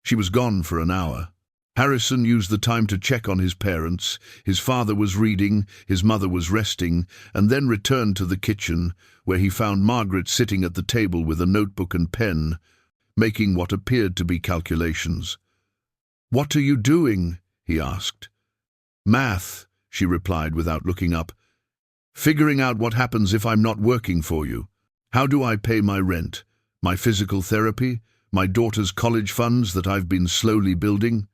She was gone for an hour. Harrison used the time to check on his parents. His father was reading, his mother was resting, and then returned to the kitchen, where he found Margaret sitting at the table with a notebook and pen, making what appeared to be calculations. "What are you doing?" he asked. "Math," she replied without looking up. "Figuring out what happens if I'm not working for you. How do I pay my rent, my physical therapy, my daughter's college funds that I've been slowly building?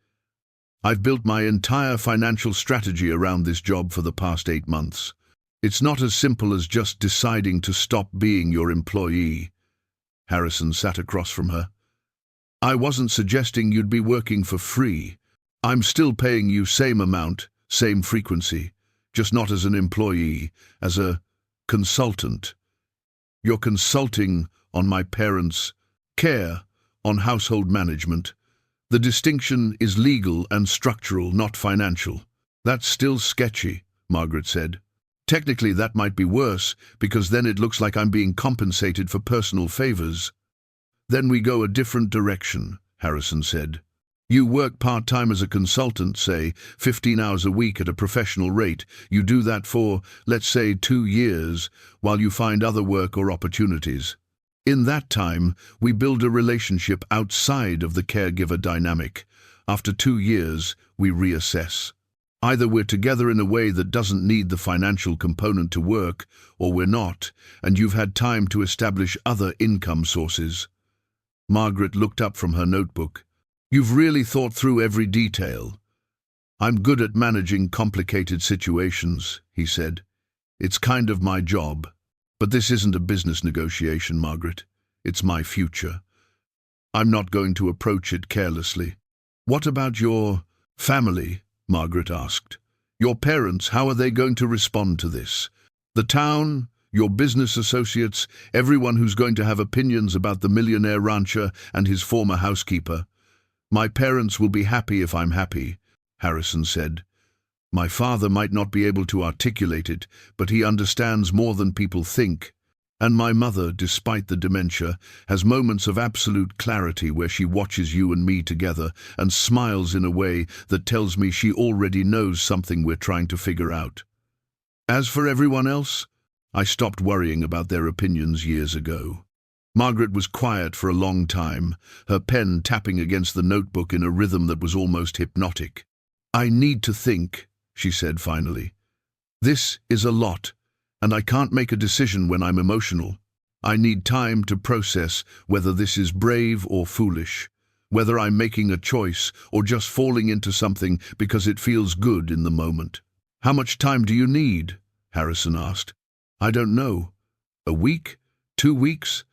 I've built my entire financial strategy around this job for the past 8 months. It's not as simple as just deciding to stop being your employee." Harrison sat across from her. "I wasn't suggesting you'd be working for free. I'm still paying you same amount, same frequency, just not as an employee, as a consultant. You're consulting on my parents' care, on household management. The distinction is legal and structural, not financial." "That's still sketchy," Margaret said. "Technically that might be worse, because then it looks like I'm being compensated for personal favors." "Then we go a different direction," Harrison said. "You work part-time as a consultant, say, 15 hours a week at a professional rate. You do that for, let's say, 2 years, while you find other work or opportunities. In that time, we build a relationship outside of the caregiver dynamic. After 2 years, we reassess. Either we're together in a way that doesn't need the financial component to work, or we're not, and you've had time to establish other income sources." Margaret looked up from her notebook. You've really thought through every detail. I'm good at managing complicated situations, he said. It's kind of my job. But this isn't a business negotiation, Margaret. It's my future. I'm not going to approach it carelessly. What about your family? Margaret asked. Your parents, how are they going to respond to this? The town, your business associates, everyone who's going to have opinions about the millionaire rancher and his former housekeeper. My parents will be happy if I'm happy, Harrison said. My father might not be able to articulate it, but he understands more than people think. And my mother, despite the dementia, has moments of absolute clarity where she watches you and me together and smiles in a way that tells me she already knows something we're trying to figure out. As for everyone else, I stopped worrying about their opinions years ago. Margaret was quiet for a long time, her pen tapping against the notebook in a rhythm that was almost hypnotic. I need to think, she said finally. This is a lot, and I can't make a decision when I'm emotional. I need time to process whether this is brave or foolish, whether I'm making a choice or just falling into something because it feels good in the moment. How much time do you need? Harrison asked. I don't know. A week? 2 weeks?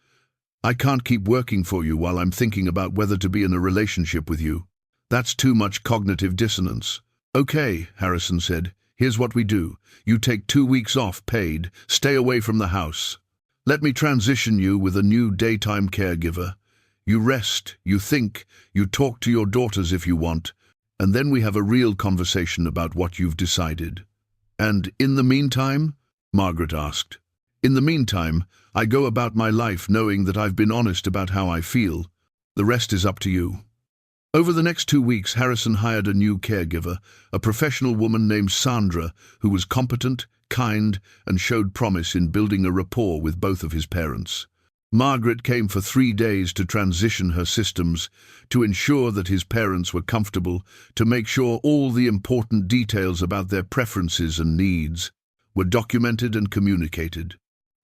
I can't keep working for you while I'm thinking about whether to be in a relationship with you. That's too much cognitive dissonance. Okay, Harrison said. Here's what we do. You take 2 weeks off paid, stay away from the house. Let me transition you with a new daytime caregiver. You rest, you think, you talk to your daughters if you want, and then we have a real conversation about what you've decided. And in the meantime? Margaret asked. In the meantime, I go about my life knowing that I've been honest about how I feel. The rest is up to you. Over the next 2 weeks, Harrison hired a new caregiver, a professional woman named Sandra, who was competent, kind, and showed promise in building a rapport with both of his parents. Margaret came for 3 days to transition her systems, to ensure that his parents were comfortable, to make sure all the important details about their preferences and needs were documented and communicated.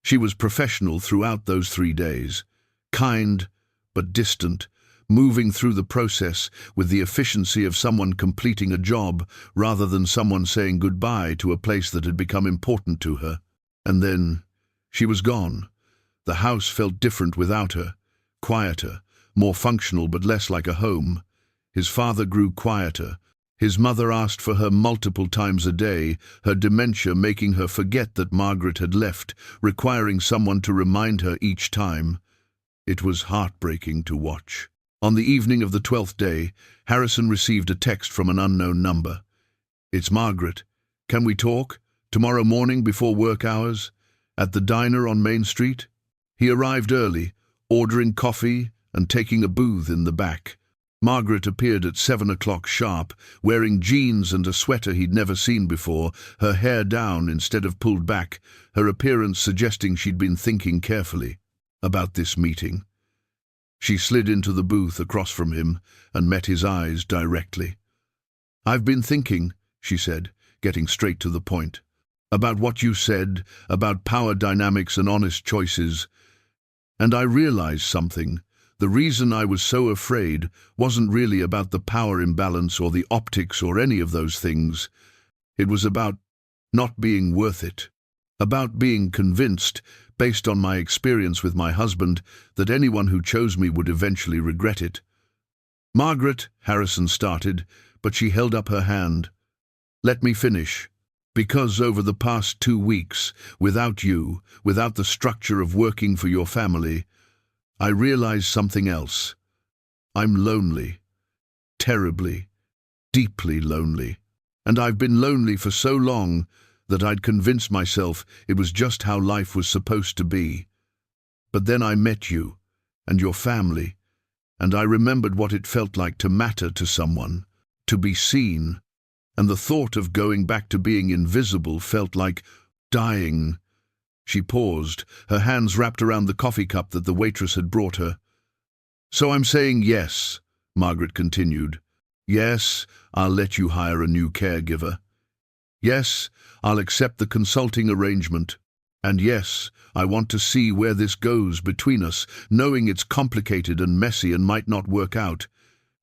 She was professional throughout those 3 days, kind but distant, moving through the process with the efficiency of someone completing a job rather than someone saying goodbye to a place that had become important to her. And then she was gone. The house felt different without her, quieter, more functional but less like a home. His father grew quieter. His mother asked for her multiple times a day, her dementia making her forget that Margaret had left, requiring someone to remind her each time. It was heartbreaking to watch. On the evening of the 12th day, Harrison received a text from an unknown number. It's Margaret. Can we talk? Tomorrow morning before work hours? At the diner on Main Street? He arrived early, ordering coffee and taking a booth in the back. Margaret appeared at 7 o'clock sharp, wearing jeans and a sweater he'd never seen before, her hair down instead of pulled back, her appearance suggesting she'd been thinking carefully about this meeting. She slid into the booth across from him and met his eyes directly. I've been thinking, she said, getting straight to the point, about what you said, about power dynamics and honest choices. And I realized something. The reason I was so afraid wasn't really about the power imbalance or the optics or any of those things. It was about not being worth it, about being convinced, based on my experience with my husband, that anyone who chose me would eventually regret it. Margaret, Harrison started, but she held up her hand. Let me finish. Because over the past 2 weeks, without you, without the structure of working for your family, I realized something else. I'm lonely. Terribly, deeply lonely. And I've been lonely for so long that I'd convinced myself it was just how life was supposed to be. But then I met you, and your family, and I remembered what it felt like to matter to someone, to be seen, and the thought of going back to being invisible felt like dying. She paused, her hands wrapped around the coffee cup that the waitress had brought her. So I'm saying yes, Margaret continued. Yes, I'll let you hire a new caregiver. Yes, I'll accept the consulting arrangement. And yes, I want to see where this goes between us, knowing it's complicated and messy and might not work out.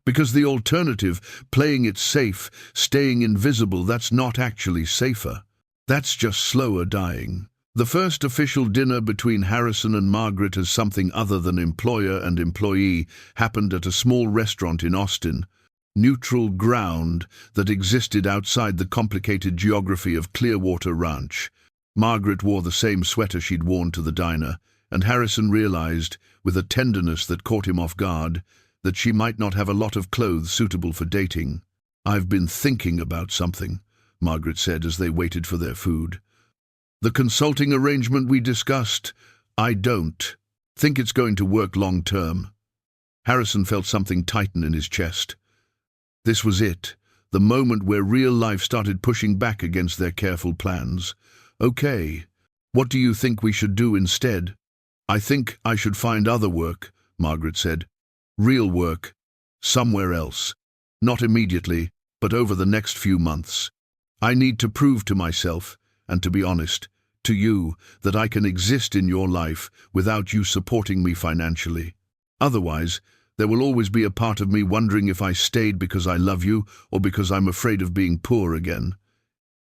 Because the alternative, playing it safe, staying invisible, that's not actually safer. That's just slower dying. The first official dinner between Harrison and Margaret as something other than employer and employee happened at a small restaurant in Austin, neutral ground that existed outside the complicated geography of Clearwater Ranch. Margaret wore the same sweater she'd worn to the diner, and Harrison realized, with a tenderness that caught him off guard, that she might not have a lot of clothes suitable for dating. "I've been thinking about something," Margaret said as they waited for their food. "The consulting arrangement we discussed, I don't think it's going to work long term." Harrison felt something tighten in his chest. This was it, the moment where real life started pushing back against their careful plans. "Okay, what do you think we should do instead?" "I think I should find other work," Margaret said. "Real work, somewhere else. Not immediately, but over the next few months. I need to prove to myself, and to be honest, to you, that I can exist in your life without you supporting me financially. Otherwise, there will always be a part of me wondering if I stayed because I love you or because I'm afraid of being poor again."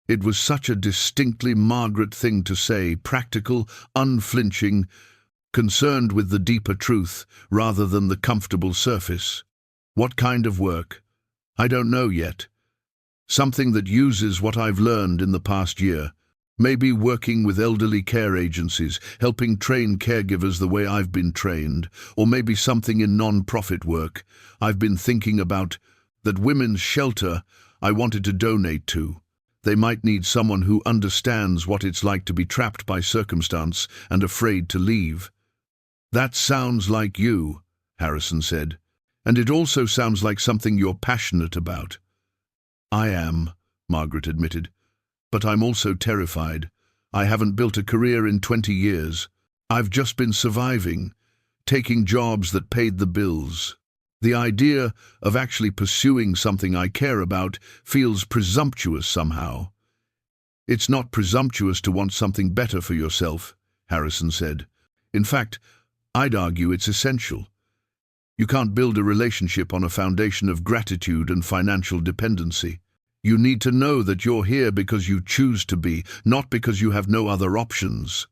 It was such a distinctly Margaret thing to say, practical, unflinching, concerned with the deeper truth rather than the comfortable surface. "What kind of work?" "I don't know yet. Something that uses what I've learned in the past year. Maybe working with elderly care agencies, helping train caregivers the way I've been trained, or maybe something in non-profit work. I've been thinking about that women's shelter I wanted to donate to. They might need someone who understands what it's like to be trapped by circumstance and afraid to leave." "That sounds like you," Harrison said. "And it also sounds like something you're passionate about." "I am," Margaret admitted. "But I'm also terrified. I haven't built a career in 20 years. I've just been surviving, taking jobs that paid the bills. The idea of actually pursuing something I care about feels presumptuous somehow." "It's not presumptuous to want something better for yourself," Harrison said. "In fact, I'd argue it's essential. You can't build a relationship on a foundation of gratitude and financial dependency. You need to know that you're here because you choose to be, not because you have no other options."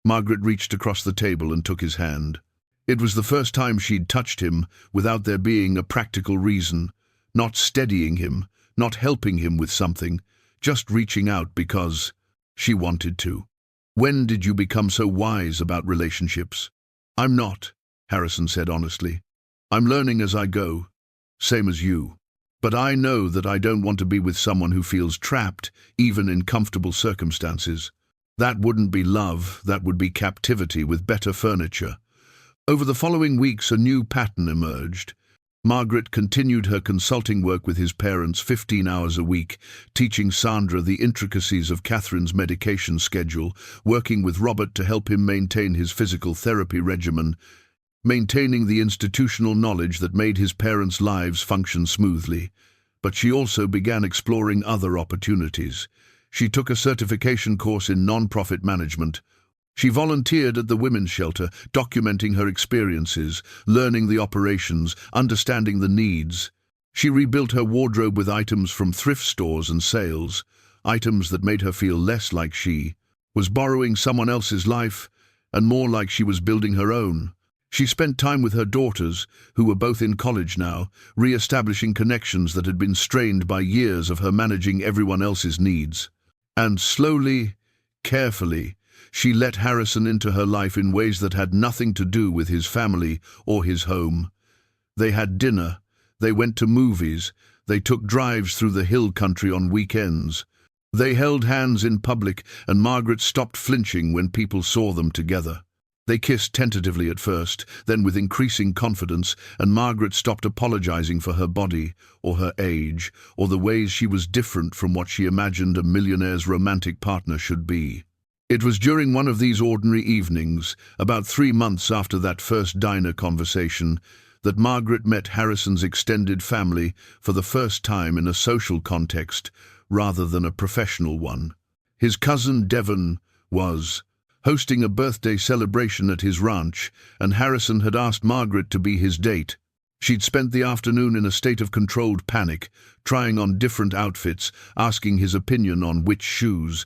Margaret reached across the table and took his hand. It was the first time she'd touched him without there being a practical reason, not steadying him, not helping him with something, just reaching out because she wanted to. "When did you become so wise about relationships?" "I'm not," Harrison said honestly. "I'm learning as I go, same as you. But I know that I don't want to be with someone who feels trapped, even in comfortable circumstances. That wouldn't be love, that would be captivity with better furniture." Over the following weeks, a new pattern emerged. Margaret continued her consulting work with his parents 15 hours a week, teaching Sandra the intricacies of Catherine's medication schedule, working with Robert to help him maintain his physical therapy regimen, maintaining the institutional knowledge that made his parents' lives function smoothly. But she also began exploring other opportunities. She took a certification course in non-profit management. She volunteered at the women's shelter, documenting her experiences, learning the operations, understanding the needs. She rebuilt her wardrobe with items from thrift stores and sales, items that made her feel less like she was borrowing someone else's life and more like she was building her own. She spent time with her daughters, who were both in college now, re-establishing connections that had been strained by years of her managing everyone else's needs. And slowly, carefully, she let Harrison into her life in ways that had nothing to do with his family or his home. They had dinner, they went to movies, they took drives through the hill country on weekends. They held hands in public, and Margaret stopped flinching when people saw them together. They kissed tentatively at first, then with increasing confidence, and Margaret stopped apologizing for her body, or her age, or the ways she was different from what she imagined a millionaire's romantic partner should be. It was during one of these ordinary evenings, about 3 months after that first diner conversation, that Margaret met Harrison's extended family for the first time in a social context rather than a professional one. His cousin Devon was hosting a birthday celebration at his ranch, and Harrison had asked Margaret to be his date. She'd spent the afternoon in a state of controlled panic, trying on different outfits, asking his opinion on which shoes,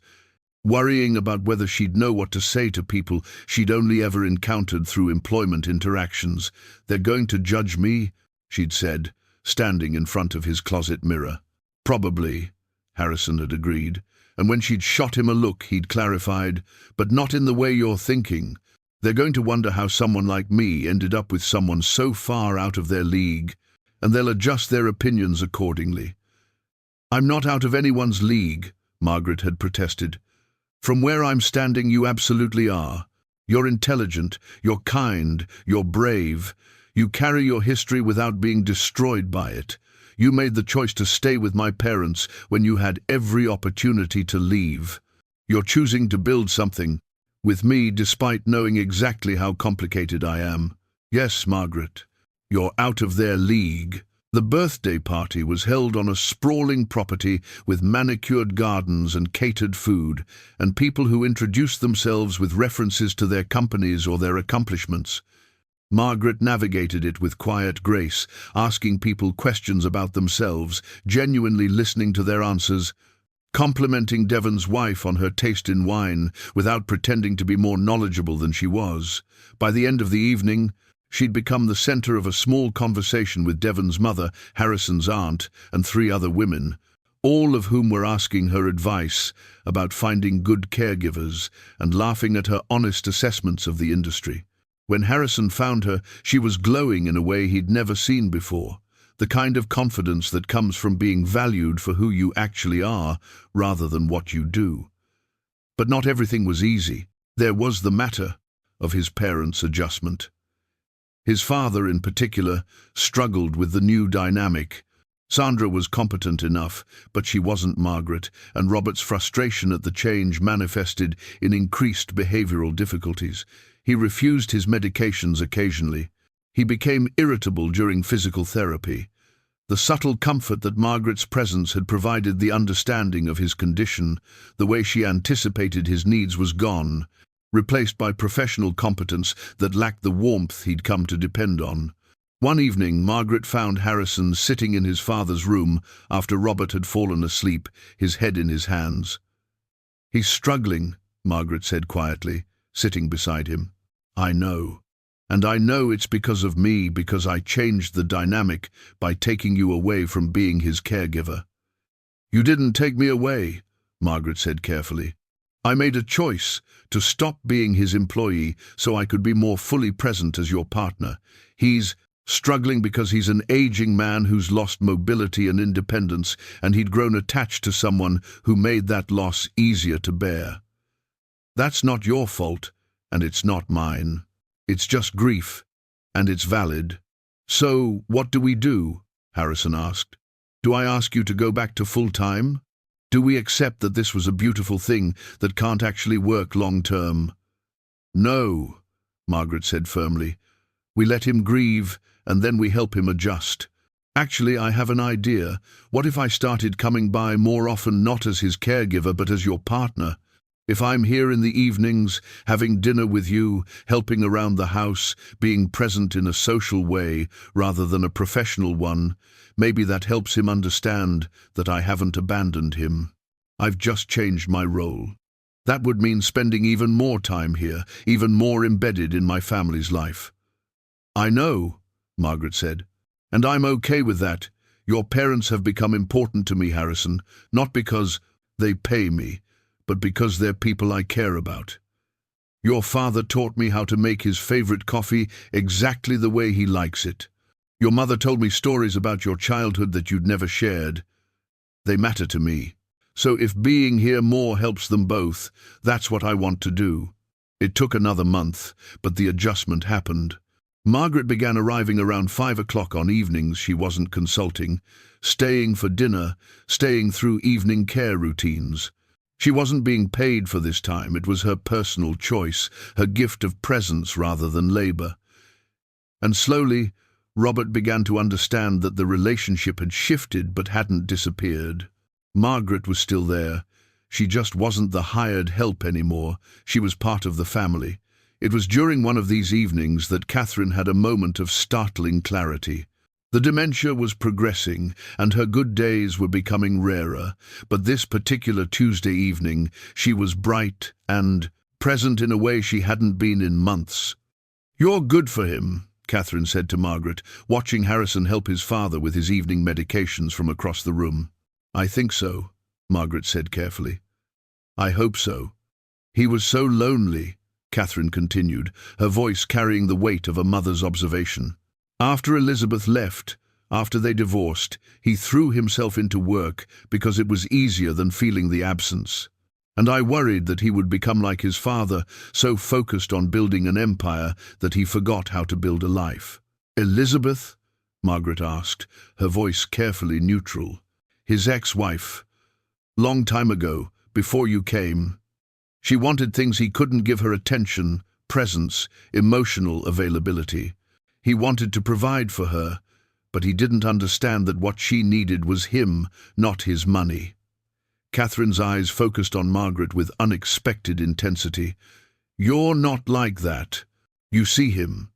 worrying about whether she'd know what to say to people she'd only ever encountered through employment interactions. "They're going to judge me," she'd said, standing in front of his closet mirror. "Probably," Harrison had agreed, and when she'd shot him a look, he'd clarified, "But not in the way you're thinking. They're going to wonder how someone like me ended up with someone so far out of their league, and they'll adjust their opinions accordingly." "I'm not out of anyone's league," Margaret had protested. "From where I'm standing, you absolutely are. You're intelligent, you're kind, you're brave. You carry your history without being destroyed by it. You made the choice to stay with my parents when you had every opportunity to leave. You're choosing to build something with me despite knowing exactly how complicated I am. Yes, Margaret, you're out of their league." The birthday party was held on a sprawling property with manicured gardens and catered food, and people who introduced themselves with references to their companies or their accomplishments. Margaret navigated it with quiet grace, asking people questions about themselves, genuinely listening to their answers, complimenting Devon's wife on her taste in wine without pretending to be more knowledgeable than she was. By the end of the evening, she'd become the center of a small conversation with Devon's mother, Harrison's aunt, and 3 other women, all of whom were asking her advice about finding good caregivers and laughing at her honest assessments of the industry. When Harrison found her, she was glowing in a way he'd never seen before, the kind of confidence that comes from being valued for who you actually are rather than what you do. But not everything was easy. There was the matter of his parents' adjustment. His father, in particular, struggled with the new dynamic. Sandra was competent enough, but she wasn't Margaret, and Robert's frustration at the change manifested in increased behavioral difficulties. He refused his medications occasionally. He became irritable during physical therapy. The subtle comfort that Margaret's presence had provided the understanding of his condition, the way she anticipated his needs, was gone, replaced by professional competence that lacked the warmth he'd come to depend on. One evening, Margaret found Harrison sitting in his father's room after Robert had fallen asleep, his head in his hands. "He's struggling," Margaret said quietly, sitting beside him. "I know. And I know it's because of me, because I changed the dynamic by taking you away from being his caregiver." "You didn't take me away," Margaret said carefully. "I made a choice to stop being his employee so I could be more fully present as your partner. He's struggling because he's an aging man who's lost mobility and independence, and he'd grown attached to someone who made that loss easier to bear. That's not your fault, and it's not mine. It's just grief, and it's valid." "So, what do we do?" Harrison asked. "Do I ask you to go back to full-time? Do we accept that this was a beautiful thing that can't actually work long-term?" "No," Margaret said firmly. "We let him grieve, and then we help him adjust. Actually, I have an idea. What if I started coming by more often, not as his caregiver, but as your partner? If I'm here in the evenings, having dinner with you, helping around the house, being present in a social way rather than a professional one, maybe that helps him understand that I haven't abandoned him. I've just changed my role. That would mean spending even more time here, even more embedded in my family's life." "I know," Margaret said, "and I'm okay with that. Your parents have become important to me, Harrison, not because they pay me, but because they're people I care about. Your father taught me how to make his favorite coffee exactly the way he likes it. Your mother told me stories about your childhood that you'd never shared. They matter to me. So if being here more helps them both, that's what I want to do." It took another month, but the adjustment happened. Margaret began arriving around 5 o'clock on evenings she wasn't consulting, staying for dinner, staying through evening care routines. She wasn't being paid for this time. It was her personal choice, her gift of presence rather than labor. And slowly, Robert began to understand that the relationship had shifted but hadn't disappeared. Margaret was still there. She just wasn't the hired help anymore. She was part of the family. It was during one of these evenings that Catherine had a moment of startling clarity. The dementia was progressing, and her good days were becoming rarer, but this particular Tuesday evening she was bright and present in a way she hadn't been in months. "You're good for him," Catherine said to Margaret, watching Harrison help his father with his evening medications from across the room. "I think so," Margaret said carefully. "I hope so. He was so lonely," Catherine continued, her voice carrying the weight of a mother's observation. "After Elizabeth left, after they divorced, he threw himself into work because it was easier than feeling the absence. And I worried that he would become like his father, so focused on building an empire that he forgot how to build a life." "Elizabeth?" Margaret asked, her voice carefully neutral. "His ex-wife. Long time ago, before you came. She wanted things he couldn't give her: attention, presence, emotional availability. He wanted to provide for her, but he didn't understand that what she needed was him, not his money." Catherine's eyes focused on Margaret with unexpected intensity. "You're not like that. You see him,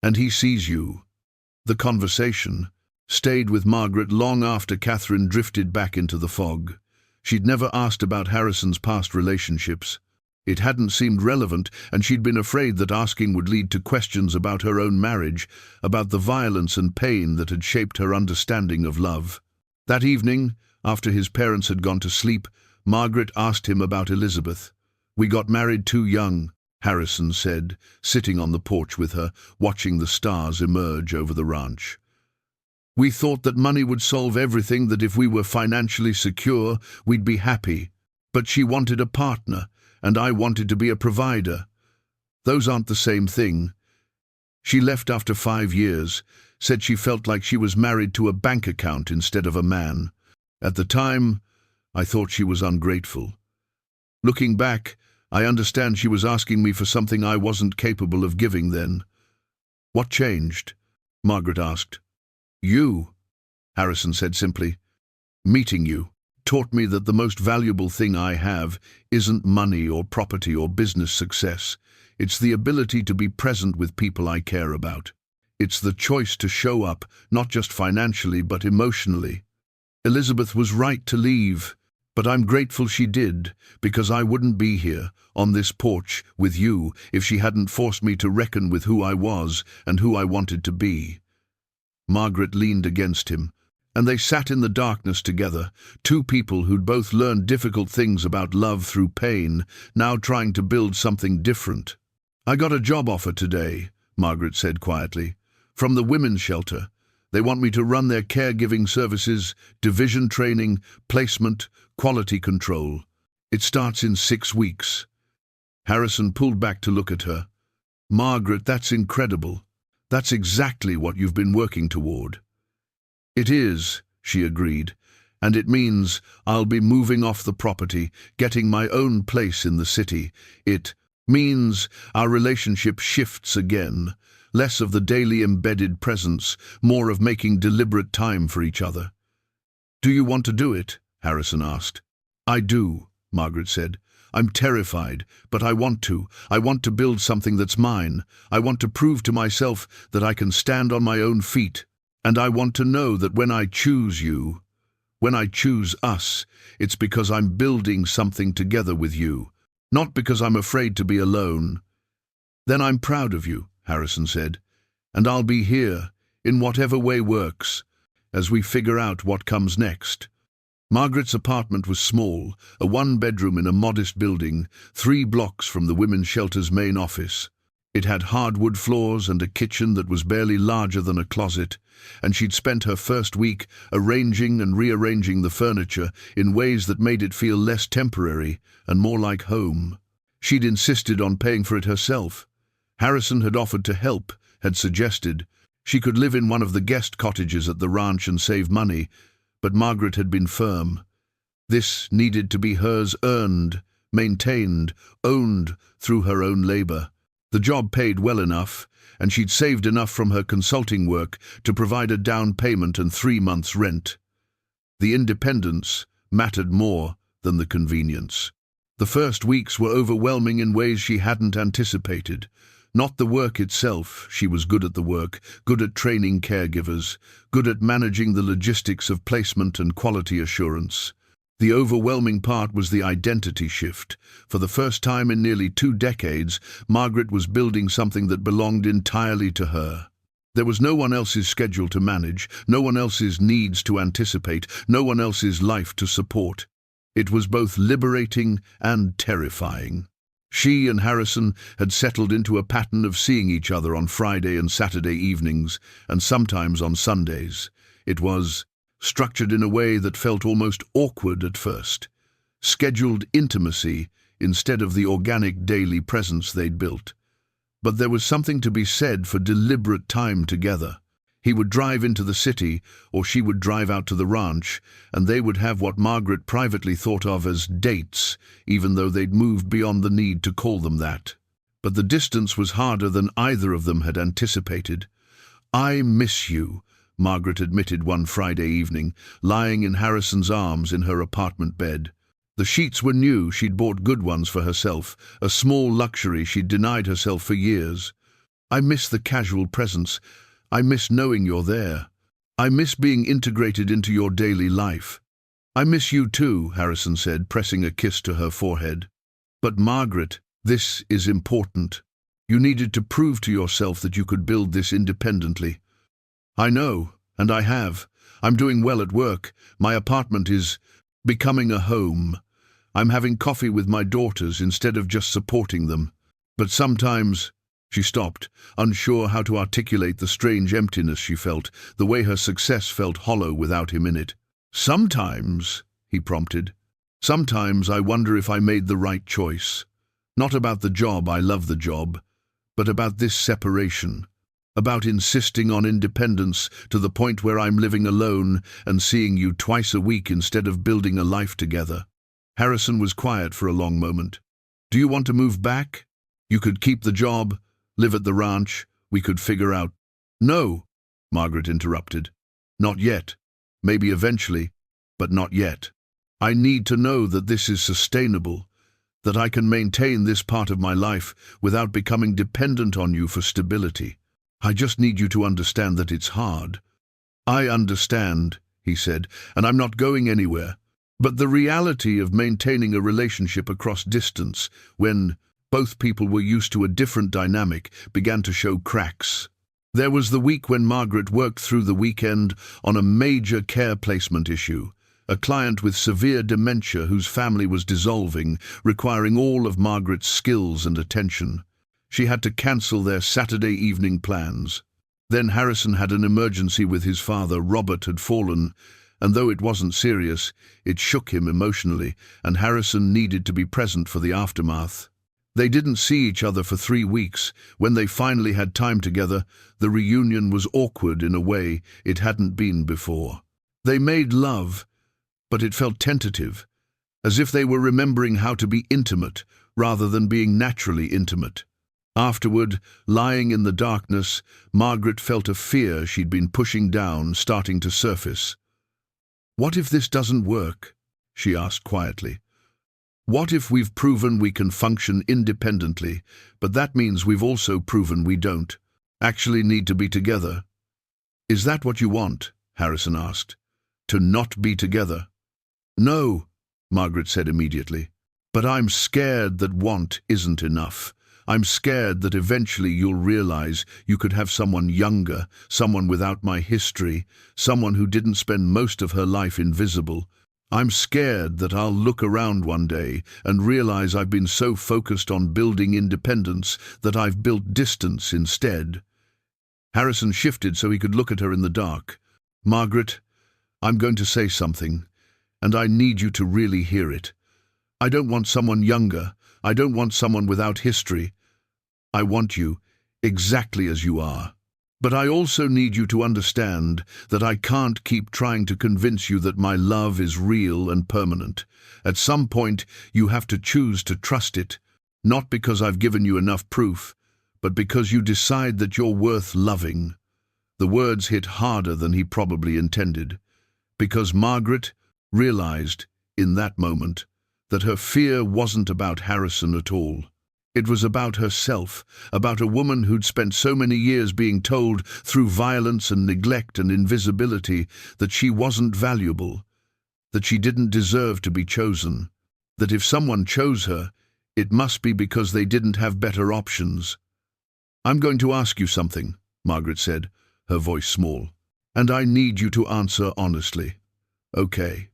and he sees you." The conversation stayed with Margaret long after Catherine drifted back into the fog. She'd never asked about Harrison's past relationships. It hadn't seemed relevant, and she'd been afraid that asking would lead to questions about her own marriage, about the violence and pain that had shaped her understanding of love. That evening, after his parents had gone to sleep, Margaret asked him about Elizabeth. "We got married too young," Harrison said, sitting on the porch with her, watching the stars emerge over the ranch. "We thought that money would solve everything, that if we were financially secure, we'd be happy. But she wanted a partner, and I wanted to be a provider. Those aren't the same thing. She left after 5 years, said she felt like she was married to a bank account instead of a man. At the time, I thought she was ungrateful. Looking back, I understand she was asking me for something I wasn't capable of giving then." "What changed?" Margaret asked. "You," Harrison said simply. "Meeting you taught me that the most valuable thing I have isn't money or property or business success. It's the ability to be present with people I care about. It's the choice to show up, not just financially but emotionally. Elizabeth was right to leave, but I'm grateful she did, because I wouldn't be here, on this porch, with you, if she hadn't forced me to reckon with who I was and who I wanted to be." Margaret leaned against him, and they sat in the darkness together, two people who'd both learned difficult things about love through pain, now trying to build something different. "I got a job offer today," Margaret said quietly, "from the women's shelter. They want me to run their caregiving services, division training, placement, quality control. It starts in 6 weeks. Harrison pulled back to look at her. "Margaret, that's incredible. That's exactly what you've been working toward." "It is," she agreed, "and it means I'll be moving off the property, getting my own place in the city. It means our relationship shifts again. Less of the daily embedded presence, more of making deliberate time for each other." "Do you want to do it?" Harrison asked. "I do," Margaret said. "I'm terrified, but I want to. I want to build something that's mine. I want to prove to myself that I can stand on my own feet. And I want to know that when I choose you, when I choose us, it's because I'm building something together with you, not because I'm afraid to be alone." "Then I'm proud of you," Harrison said, "and I'll be here, in whatever way works, as we figure out what comes next." Margaret's apartment was small, a 1-bedroom in a modest building, 3 blocks from the women's shelter's main office. It had hardwood floors and a kitchen that was barely larger than a closet, and she'd spent her first week arranging and rearranging the furniture in ways that made it feel less temporary and more like home. She'd insisted on paying for it herself. Harrison had offered to help, had suggested she could live in one of the guest cottages at the ranch and save money, but Margaret had been firm. This needed to be hers, earned, maintained, owned through her own labor. The job paid well enough, and she'd saved enough from her consulting work to provide a down payment and 3 months' rent. The independence mattered more than the convenience. The first weeks were overwhelming in ways she hadn't anticipated. Not the work itself. She was good at the work, good at training caregivers, good at managing the logistics of placement and quality assurance. The overwhelming part was the identity shift. For the first time in nearly 2 decades, Margaret was building something that belonged entirely to her. There was no one else's schedule to manage, no one else's needs to anticipate, no one else's life to support. It was both liberating and terrifying. She and Harrison had settled into a pattern of seeing each other on Friday and Saturday evenings, and sometimes on Sundays. It was structured in a way that felt almost awkward at first. Scheduled intimacy instead of the organic daily presence they'd built. But there was something to be said for deliberate time together. He would drive into the city, or she would drive out to the ranch, and they would have what Margaret privately thought of as dates, even though they'd moved beyond the need to call them that. But the distance was harder than either of them had anticipated. "I miss you," Margaret admitted one Friday evening, lying in Harrison's arms in her apartment bed. The sheets were new, she'd bought good ones for herself, a small luxury she'd denied herself for years. "I miss the casual presence. I miss knowing you're there. I miss being integrated into your daily life." "I miss you too," Harrison said, pressing a kiss to her forehead. "But Margaret, this is important. You needed to prove to yourself that you could build this independently." "I know, and I have. I'm doing well at work. My apartment is becoming a home. I'm having coffee with my daughters instead of just supporting them. But sometimes—" She stopped, unsure how to articulate the strange emptiness she felt, the way her success felt hollow without him in it. "Sometimes," he prompted, "sometimes I wonder if I made the right choice. Not about the job, I love the job, but about this separation. About insisting on independence to the point where I'm living alone and seeing you twice a week instead of building a life together." Harrison was quiet for a long moment. "Do you want to move back? You could keep the job, live at the ranch, we could figure out—" "No," Margaret interrupted. "Not yet. Maybe eventually, but not yet. I need to know that this is sustainable, that I can maintain this part of my life without becoming dependent on you for stability. I just need you to understand that it's hard." "I understand," he said, "and I'm not going anywhere. But the reality of maintaining a relationship across distance, when both people were used to a different dynamic, began to show cracks. There was the week when Margaret worked through the weekend on a major care placement issue, a client with severe dementia whose family was dissolving, requiring all of Margaret's skills and attention. She had to cancel their Saturday evening plans. Then Harrison had an emergency with his father. Robert had fallen, and though it wasn't serious, it shook him emotionally, and Harrison needed to be present for the aftermath. They didn't see each other for 3 weeks. When they finally had time together, the reunion was awkward in a way it hadn't been before. They made love, but it felt tentative, as if they were remembering how to be intimate rather than being naturally intimate. Afterward, lying in the darkness, Margaret felt a fear she'd been pushing down starting to surface. "What if this doesn't work?" she asked quietly. "What if we've proven we can function independently, but that means we've also proven we don't actually need to be together?" "Is that what you want?" Harrison asked. "To not be together?" "No," Margaret said immediately. "But I'm scared that want isn't enough. I'm scared that eventually you'll realize you could have someone younger, someone without my history, someone who didn't spend most of her life invisible. I'm scared that I'll look around one day and realize I've been so focused on building independence that I've built distance instead." Harrison shifted so he could look at her in the dark. "Margaret, I'm going to say something, and I need you to really hear it. I don't want someone younger. I don't want someone without history. I want you exactly as you are. But I also need you to understand that I can't keep trying to convince you that my love is real and permanent. At some point, you have to choose to trust it, not because I've given you enough proof, but because you decide that you're worth loving." The words hit harder than he probably intended, because Margaret realized, in that moment, that her fear wasn't about Harrison at all. It was about herself, about a woman who'd spent so many years being told, through violence and neglect and invisibility, that she wasn't valuable, that she didn't deserve to be chosen, that if someone chose her, it must be because they didn't have better options. "I'm going to ask you something," Margaret said, her voice small, "and I need you to answer honestly. Okay,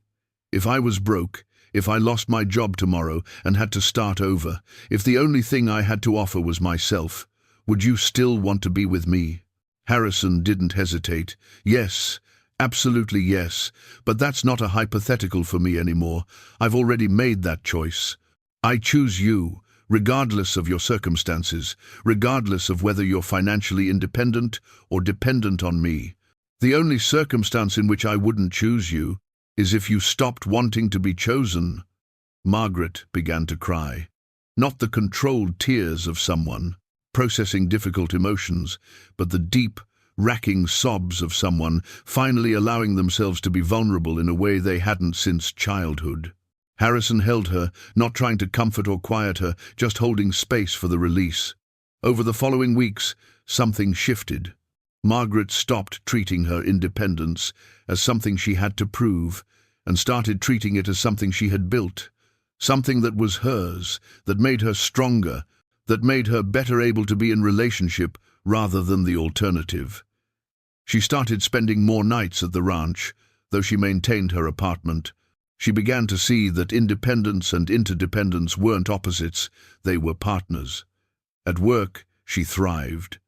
if I was broke, if I lost my job tomorrow and had to start over, if the only thing I had to offer was myself, would you still want to be with me?" Harrison didn't hesitate. "Yes, absolutely yes, but that's not a hypothetical for me anymore. I've already made that choice. I choose you, regardless of your circumstances, regardless of whether you're financially independent or dependent on me. The only circumstance in which I wouldn't choose you is if you stopped wanting to be chosen." Margaret began to cry. Not the controlled tears of someone processing difficult emotions, but the deep, racking sobs of someone finally allowing themselves to be vulnerable in a way they hadn't since childhood. Harrison held her, not trying to comfort or quiet her, just holding space for the release. Over the following weeks, something shifted. Margaret stopped treating her independence as something she had to prove, and started treating it as something she had built, something that was hers, that made her stronger, that made her better able to be in relationship rather than the alternative. She started spending more nights at the ranch, though she maintained her apartment. She began to see that independence and interdependence weren't opposites, they were partners. At work, she thrived.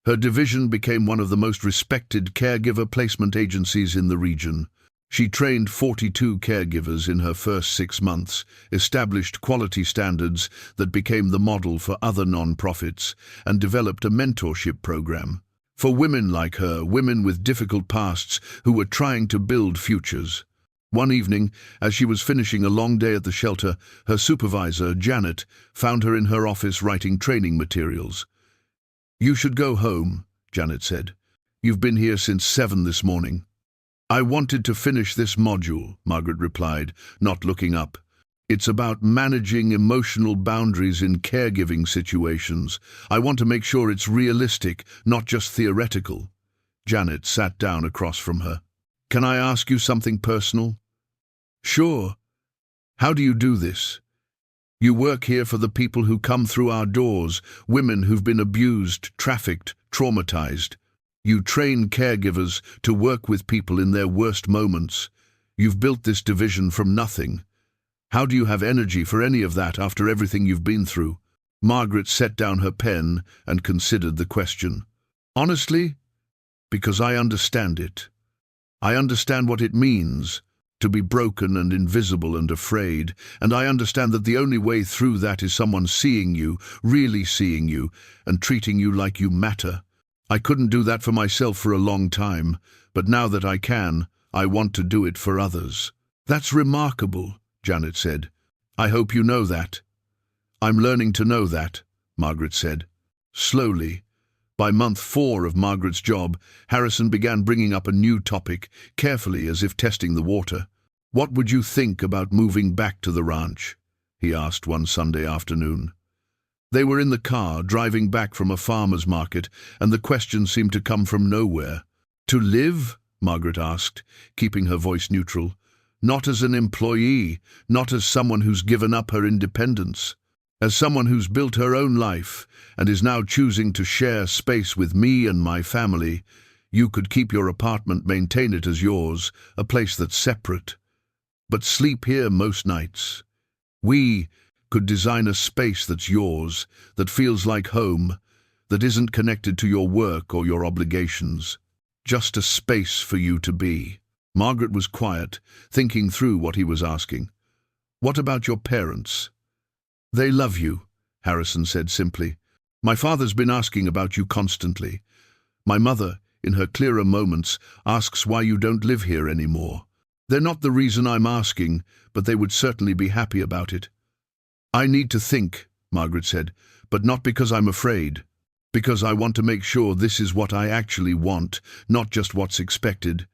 Her division became one of the most respected caregiver placement agencies in the region. She trained 42 caregivers in her first 6 months, established quality standards that became the model for other non-profits, and developed a mentorship program for women like her, women with difficult pasts who were trying to build futures. One evening, as she was finishing a long day at the shelter, her supervisor, Janet, found her in her office writing training materials. "You should go home," Janet said. "You've been here since 7 this morning." "I wanted to finish this module," Margaret replied, not looking up. "It's about managing emotional boundaries in caregiving situations. I want to make sure it's realistic, not just theoretical." Janet sat down across from her. "Can I ask you something personal?" "Sure. How do you do this? You work here for the people who come through our doors, women who've been abused, trafficked, traumatized. You train caregivers to work with people in their worst moments. You've built this division from nothing. How do you have energy for any of that after everything you've been through?" Margaret set down her pen and considered the question. "Honestly, because I understand it. I understand what it means to be broken and invisible and afraid, and I understand that the only way through that is someone seeing you, really seeing you, and treating you like you matter. I couldn't do that for myself for a long time, but now that I can, I want to do it for others." "That's remarkable," Janet said. "I hope you know that." "I'm learning to know that," Margaret said. Slowly, by month 4 of Margaret's job, Harrison began bringing up a new topic, carefully as if testing the water. "What would you think about moving back to the ranch?" he asked one Sunday afternoon. They were in the car, driving back from a farmer's market, and the question seemed to come from nowhere. "To live?" Margaret asked, keeping her voice neutral. "Not as an employee, not as someone who's given up her independence. As someone who's built her own life and is now choosing to share space with me and my family. You could keep your apartment, maintain it as yours, a place that's separate, but sleep here most nights. We could design a space that's yours, that feels like home, that isn't connected to your work or your obligations. Just a space for you to be." Margaret was quiet, thinking through what he was asking. "What about your parents?" "They love you," Harrison said simply. "My father's been asking about you constantly. My mother, in her clearer moments, asks why you don't live here anymore. They're not the reason I'm asking, but they would certainly be happy about it." "I need to think," Margaret said, "but not because I'm afraid. Because I want to make sure this is what I actually want, not just what's expected."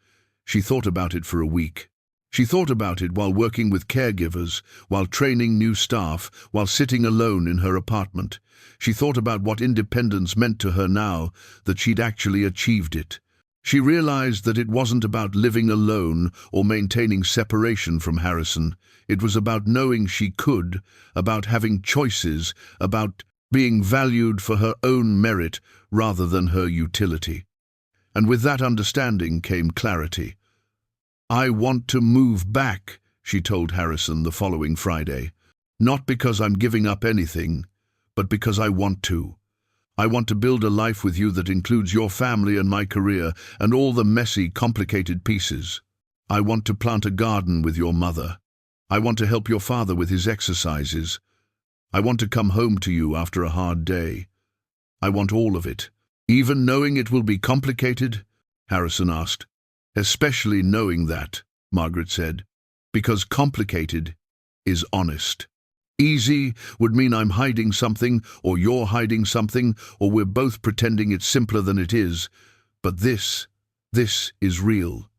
She thought about it for a week. She thought about it while working with caregivers, while training new staff, while sitting alone in her apartment. She thought about what independence meant to her now that she'd actually achieved it. She realized that it wasn't about living alone or maintaining separation from Harrison. It was about knowing she could, about having choices, about being valued for her own merit rather than her utility. And with that understanding came clarity. "I want to move back," she told Harrison the following Friday. "Not because I'm giving up anything, but because I want to. I want to build a life with you that includes your family and my career and all the messy, complicated pieces. I want to plant a garden with your mother. I want to help your father with his exercises. I want to come home to you after a hard day. I want all of it." "Even knowing it will be complicated?" Harrison asked. "Especially knowing that," Margaret said, "because complicated is honest. Easy would mean I'm hiding something, or you're hiding something, or we're both pretending it's simpler than it is. But this is real."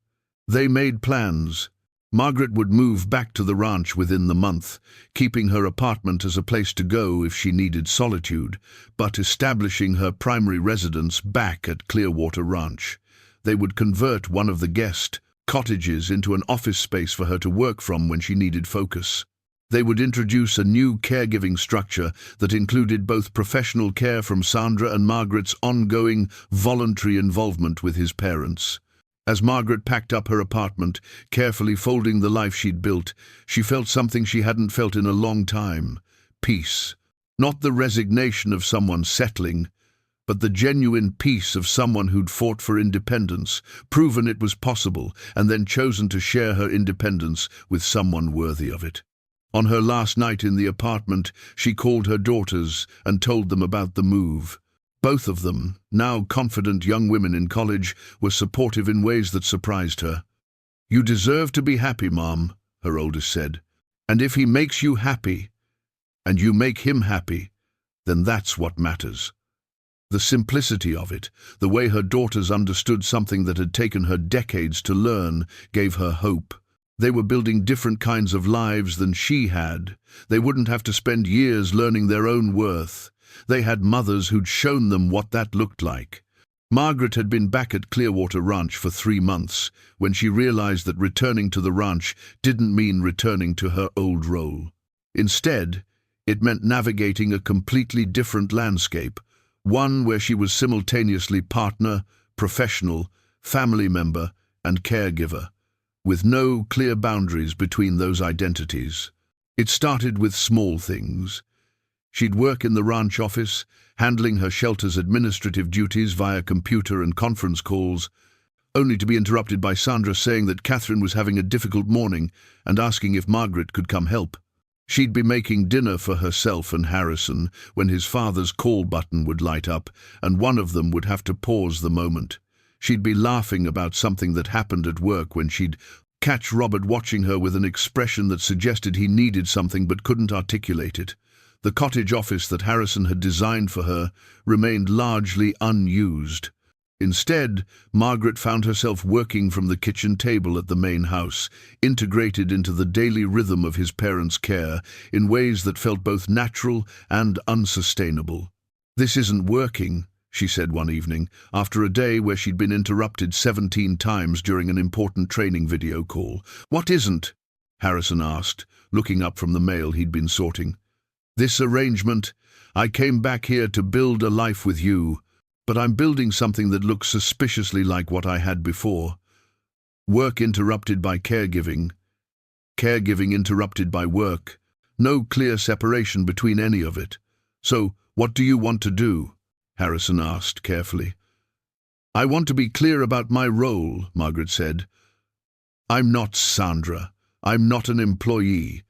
They made plans. Margaret would move back to the ranch within the month, keeping her apartment as a place to go if she needed solitude, but establishing her primary residence back at Clearwater Ranch. They would convert one of the guest cottages into an office space for her to work from when she needed focus. They would introduce a new caregiving structure that included both professional care from Sandra and Margaret's ongoing voluntary involvement with his parents. As Margaret packed up her apartment, carefully folding the life she'd built, she felt something she hadn't felt in a long time: peace. Not the resignation of someone settling, but the genuine peace of someone who'd fought for independence, proven it was possible, and then chosen to share her independence with someone worthy of it. On her last night in the apartment, she called her daughters and told them about the move. Both of them, now confident young women in college, were supportive in ways that surprised her. "You deserve to be happy, Mom," her oldest said. "And if he makes you happy, and you make him happy, then that's what matters." The simplicity of it, the way her daughters understood something that had taken her decades to learn, gave her hope. They were building different kinds of lives than she had. They wouldn't have to spend years learning their own worth. They had mothers who'd shown them what that looked like. Margaret had been back at Clearwater Ranch for 3 months when she realized that returning to the ranch didn't mean returning to her old role. Instead, it meant navigating a completely different landscape, one where she was simultaneously partner, professional, family member, and caregiver, with no clear boundaries between those identities. It started with small things. She'd work in the ranch office, handling her shelter's administrative duties via computer and conference calls, only to be interrupted by Sandra saying that Catherine was having a difficult morning and asking if Margaret could come help. She'd be making dinner for herself and Harrison when his father's call button would light up, and one of them would have to pause the moment. She'd be laughing about something that happened at work when she'd catch Robert watching her with an expression that suggested he needed something but couldn't articulate it. The cottage office that Harrison had designed for her remained largely unused. Instead, Margaret found herself working from the kitchen table at the main house, integrated into the daily rhythm of his parents' care in ways that felt both natural and unsustainable. "This isn't working," she said one evening, after a day where she'd been interrupted 17 times during an important training video call. "What isn't?" Harrison asked, looking up from the mail he'd been sorting. "This arrangement. I came back here to build a life with you, but I'm building something that looks suspiciously like what I had before. Work interrupted by caregiving. Caregiving interrupted by work. No clear separation between any of it. So, what do you want to do?" Harrison asked carefully. "I want to be clear about my role," Margaret said. "I'm not Sandra. I'm not an employee.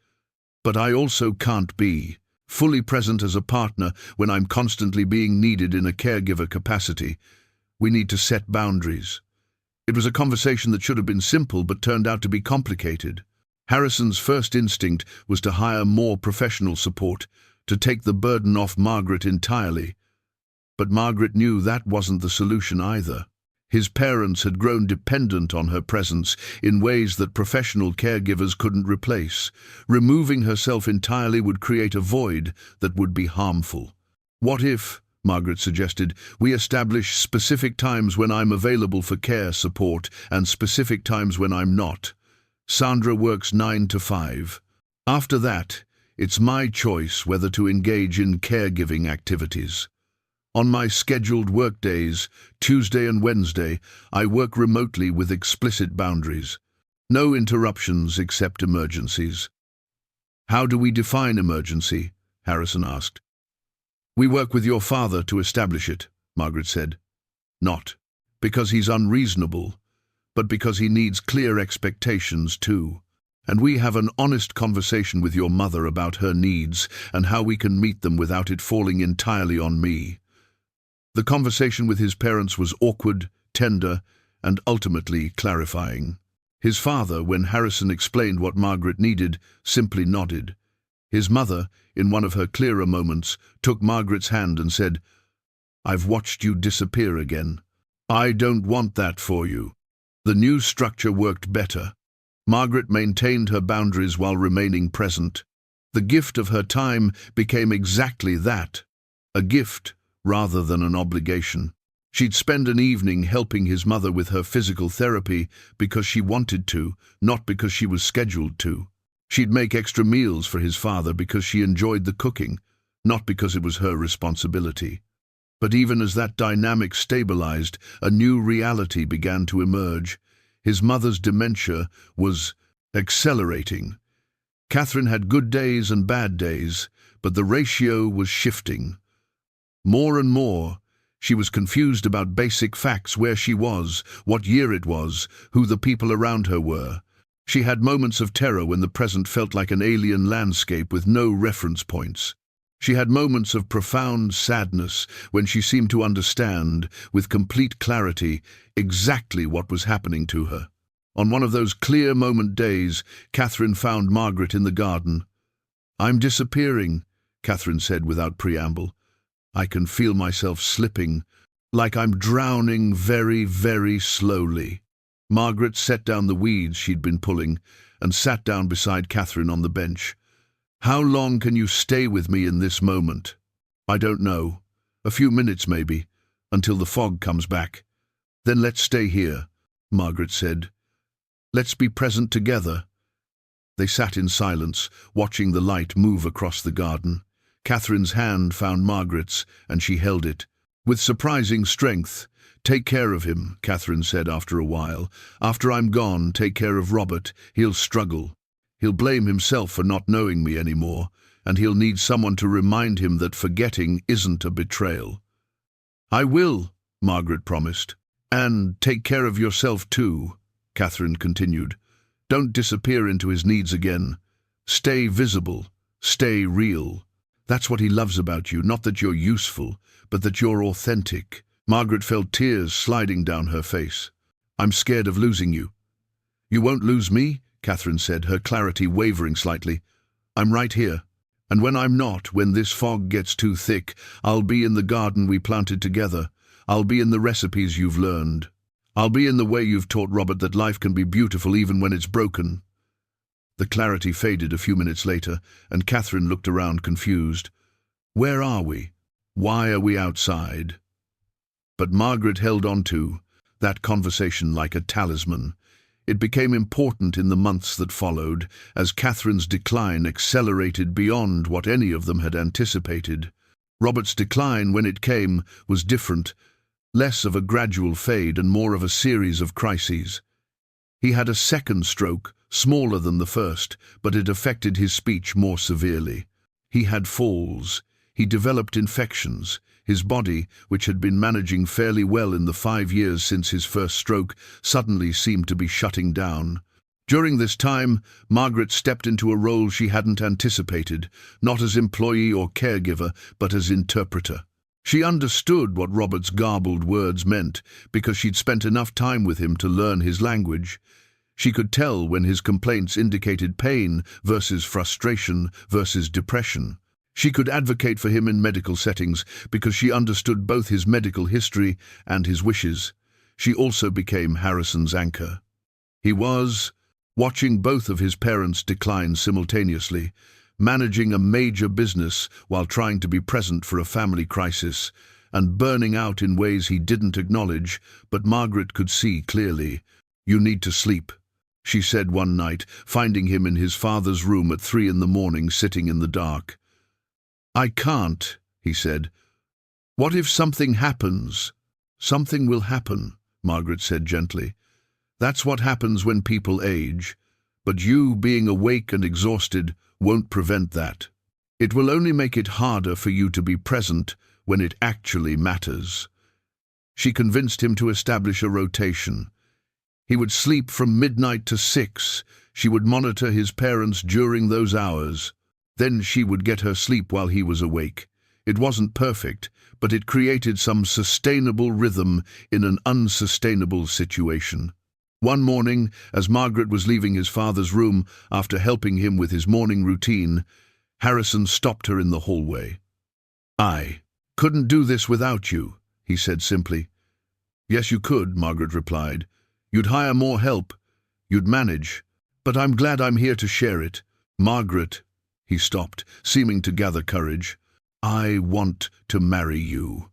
But I also can't be fully present as a partner when I'm constantly being needed in a caregiver capacity. We need to set boundaries." It was a conversation that should have been simple but turned out to be complicated. Harrison's first instinct was to hire more professional support, to take the burden off Margaret entirely. But Margaret knew that wasn't the solution either. His parents had grown dependent on her presence in ways that professional caregivers couldn't replace. Removing herself entirely would create a void that would be harmful. "What if," Margaret suggested, "we establish specific times when I'm available for care support and specific times when I'm not? Sandra works 9 to 5. After that, it's my choice whether to engage in caregiving activities. On my scheduled work days, Tuesday and Wednesday, I work remotely with explicit boundaries. No interruptions except emergencies." "How do we define emergency?" Harrison asked. "We work with your father to establish it," Margaret said. "Not because he's unreasonable, but because he needs clear expectations too. And we have an honest conversation with your mother about her needs and how we can meet them without it falling entirely on me." The conversation with his parents was awkward, tender, and ultimately clarifying. His father, when Harrison explained what Margaret needed, simply nodded. His mother, in one of her clearer moments, took Margaret's hand and said, "I've watched you disappear again. I don't want that for you." The new structure worked better. Margaret maintained her boundaries while remaining present. The gift of her time became exactly that, a gift rather than an obligation. She'd spend an evening helping his mother with her physical therapy because she wanted to, not because she was scheduled to. She'd make extra meals for his father because she enjoyed the cooking, not because it was her responsibility. But even as that dynamic stabilized, a new reality began to emerge. His mother's dementia was accelerating. Catherine had good days and bad days, but the ratio was shifting. More and more, she was confused about basic facts: where she was, what year it was, who the people around her were. She had moments of terror when the present felt like an alien landscape with no reference points. She had moments of profound sadness when she seemed to understand, with complete clarity, exactly what was happening to her. On one of those clear moment days, Catherine found Margaret in the garden. "I'm disappearing," Catherine said without preamble. "I can feel myself slipping, like I'm drowning very, very slowly." Margaret set down the weeds she'd been pulling and sat down beside Catherine on the bench. "How long can you stay with me in this moment?" "I don't know. A few minutes maybe, until the fog comes back. Then let's stay here," Margaret said. "Let's be present together." They sat in silence, watching the light move across the garden. Catherine's hand found Margaret's, and she held it. With surprising strength. "Take care of him," Catherine said after a while. "After I'm gone, take care of Robert. He'll struggle. He'll blame himself for not knowing me anymore, and he'll need someone to remind him that forgetting isn't a betrayal." "I will," Margaret promised. "And take care of yourself too," Catherine continued. "Don't disappear into his needs again. Stay visible. Stay real. That's what he loves about you, not that you're useful, but that you're authentic." Margaret felt tears sliding down her face. "I'm scared of losing you." "You won't lose me," Catherine said, her clarity wavering slightly. "I'm right here. And when I'm not, when this fog gets too thick, I'll be in the garden we planted together. I'll be in the recipes you've learned. I'll be in the way you've taught Robert that life can be beautiful even when it's broken." The clarity faded a few minutes later, and Catherine looked around confused. "Where are we? Why are we outside?" But Margaret held on to that conversation like a talisman. It became important in the months that followed, as Catherine's decline accelerated beyond what any of them had anticipated. Robert's decline, when it came, was different, less of a gradual fade and more of a series of crises. He had a second stroke, smaller than the first, but it affected his speech more severely. He had falls. He developed infections. His body, which had been managing fairly well in the 5 years since his first stroke, suddenly seemed to be shutting down. During this time, Margaret stepped into a role she hadn't anticipated, not as employee or caregiver, but as interpreter. She understood what Robert's garbled words meant, because she'd spent enough time with him to learn his language. She could tell when his complaints indicated pain versus frustration versus depression. She could advocate for him in medical settings because she understood both his medical history and his wishes. she also became Harrison's anchor. He was, watching both of his parents decline simultaneously, managing a major business while trying to be present for a family crisis, and burning out in ways he didn't acknowledge, but Margaret could see clearly. "You need to sleep," she said one night, finding him in his father's room at 3 a.m, sitting in the dark. "I can't," he said. "What if something happens?" "Something will happen," Margaret said gently. "That's what happens when people age. But you, being awake and exhausted, won't prevent that. It will only make it harder for you to be present when it actually matters." She convinced him to establish a rotation. He would sleep from midnight to 6. She would monitor his parents during those hours. Then she would get her sleep while he was awake. It wasn't perfect, but it created some sustainable rhythm in an unsustainable situation. One morning, as Margaret was leaving his father's room after helping him with his morning routine, Harrison stopped her in the hallway. "I couldn't do this without you," he said simply. "Yes, you could," Margaret replied. "You'd hire more help. You'd manage. But I'm glad I'm here to share it." "Margaret," he stopped, seeming to gather courage. "I want to marry you."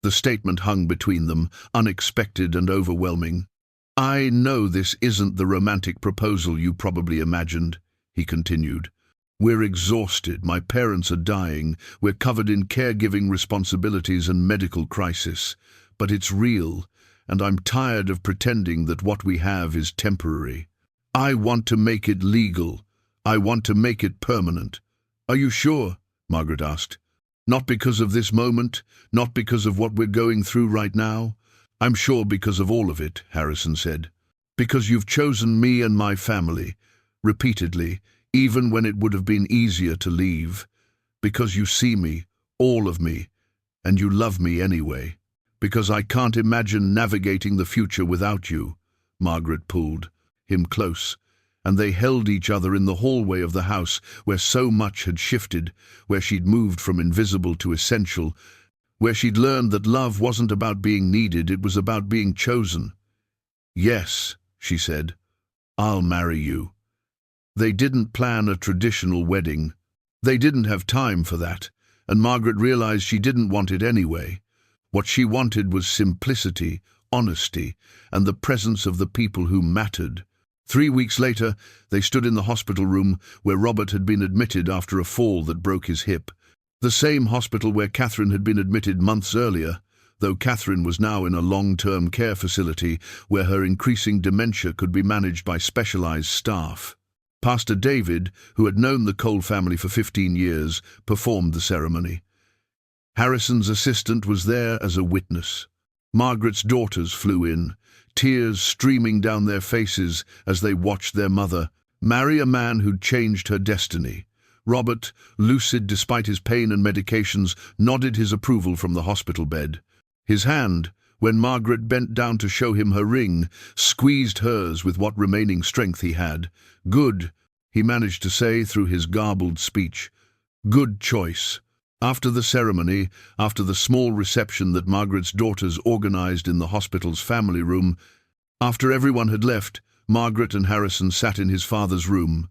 The statement hung between them, unexpected and overwhelming. "I know this isn't the romantic proposal you probably imagined," he continued. "We're exhausted, my parents are dying, we're covered in caregiving responsibilities and medical crisis. But it's real, and I'm tired of pretending that what we have is temporary. I want to make it legal. I want to make it permanent." "Are you sure?" Margaret asked. "Not because of this moment, not because of what we're going through right now. I'm sure because of all of it," Harrison said. "Because you've chosen me and my family, repeatedly, even when it would have been easier to leave. Because you see me, all of me, and you love me anyway. Because I can't imagine navigating the future without you." Margaret pulled him close, and they held each other in the hallway of the house where so much had shifted, where she'd moved from invisible to essential, where she'd learned that love wasn't about being needed, it was about being chosen. "Yes," she said, "I'll marry you." They didn't plan a traditional wedding. They didn't have time for that, and Margaret realized she didn't want it anyway. What she wanted was simplicity, honesty, and the presence of the people who mattered. 3 weeks later, they stood in the hospital room where Robert had been admitted after a fall that broke his hip. The same hospital where Catherine had been admitted months earlier, though Catherine was now in a long-term care facility where her increasing dementia could be managed by specialized staff. Pastor David, who had known the Cole family for 15 years, performed the ceremony. Harrison's assistant was there as a witness. Margaret's daughters flew in, tears streaming down their faces as they watched their mother marry a man who'd changed her destiny. Robert, lucid despite his pain and medications, nodded his approval from the hospital bed. His hand, when Margaret bent down to show him her ring, squeezed hers with what remaining strength he had. "Good," he managed to say through his garbled speech. "Good choice." After the ceremony, after the small reception that Margaret's daughters organized in the hospital's family room, after everyone had left, Margaret and Harrison sat in his father's room.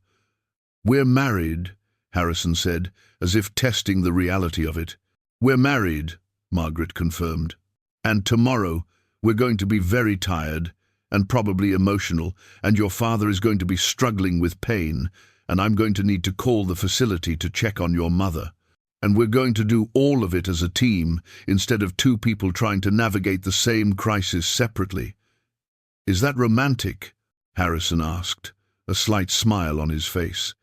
"We're married," Harrison said, as if testing the reality of it. "We're married," Margaret confirmed. "And tomorrow we're going to be very tired and probably emotional, and your father is going to be struggling with pain, and I'm going to need to call the facility to check on your mother. And we're going to do all of it as a team, instead of two people trying to navigate the same crisis separately." "Is that romantic?" Harrison asked, a slight smile on his face.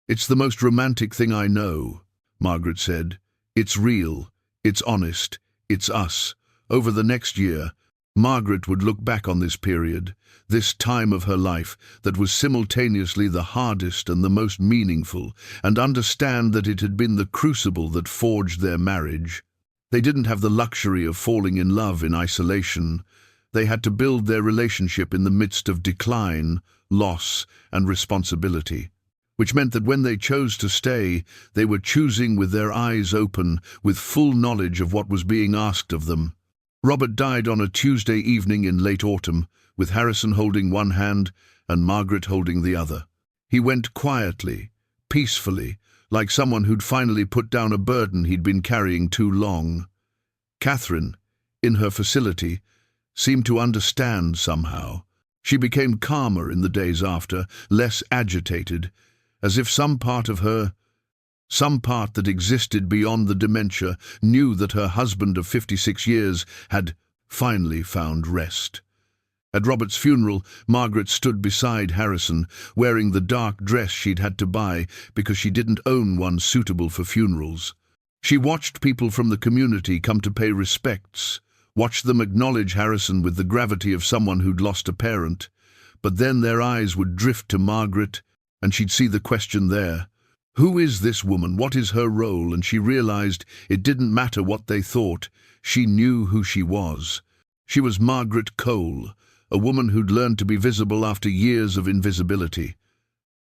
"It's the most romantic thing I know," Margaret said. "It's real, it's honest, it's us." Over the next year, Margaret would look back on this period, this time of her life that was simultaneously the hardest and the most meaningful, and understand that it had been the crucible that forged their marriage. They didn't have the luxury of falling in love in isolation. They had to build their relationship in the midst of decline, loss, and responsibility, which meant that when they chose to stay, they were choosing with their eyes open, with full knowledge of what was being asked of them. Robert died on a Tuesday evening in late autumn, with Harrison holding one hand and Margaret holding the other. He went quietly, peacefully, like someone who'd finally put down a burden he'd been carrying too long. Catherine, in her facility, seemed to understand somehow. She became calmer in the days after, less agitated, as if some part of her, some part that existed beyond the dementia, knew that her husband of 56 years had finally found rest. At Robert's funeral, Margaret stood beside Harrison, wearing the dark dress she'd had to buy because she didn't own one suitable for funerals. She watched people from the community come to pay respects, watched them acknowledge Harrison with the gravity of someone who'd lost a parent. But then their eyes would drift to Margaret, and she'd see the question there. Who is this woman? What is her role? And she realized it didn't matter what they thought. She knew who she was. She was Margaret Cole, a woman who'd learned to be visible after years of invisibility.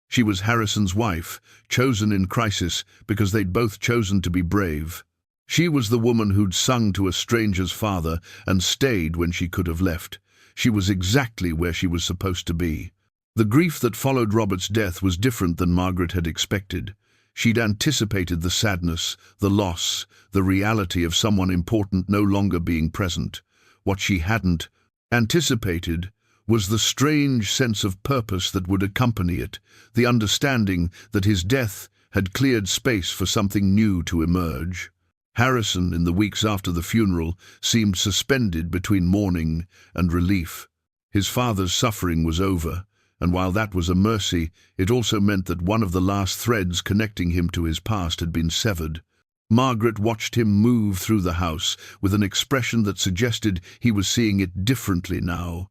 She was Harrison's wife, chosen in crisis because they'd both chosen to be brave. She was the woman who'd sung to a stranger's father and stayed when she could have left. She was exactly where she was supposed to be. The grief that followed Robert's death was different than Margaret had expected. She'd anticipated the sadness, the loss, the reality of someone important no longer being present. What she hadn't anticipated was the strange sense of purpose that would accompany it, the understanding that his death had cleared space for something new to emerge. Harrison, in the weeks after the funeral, seemed suspended between mourning and relief. His father's suffering was over, and while that was a mercy, it also meant that one of the last threads connecting him to his past had been severed. Margaret watched him move through the house with an expression that suggested he was seeing it differently now.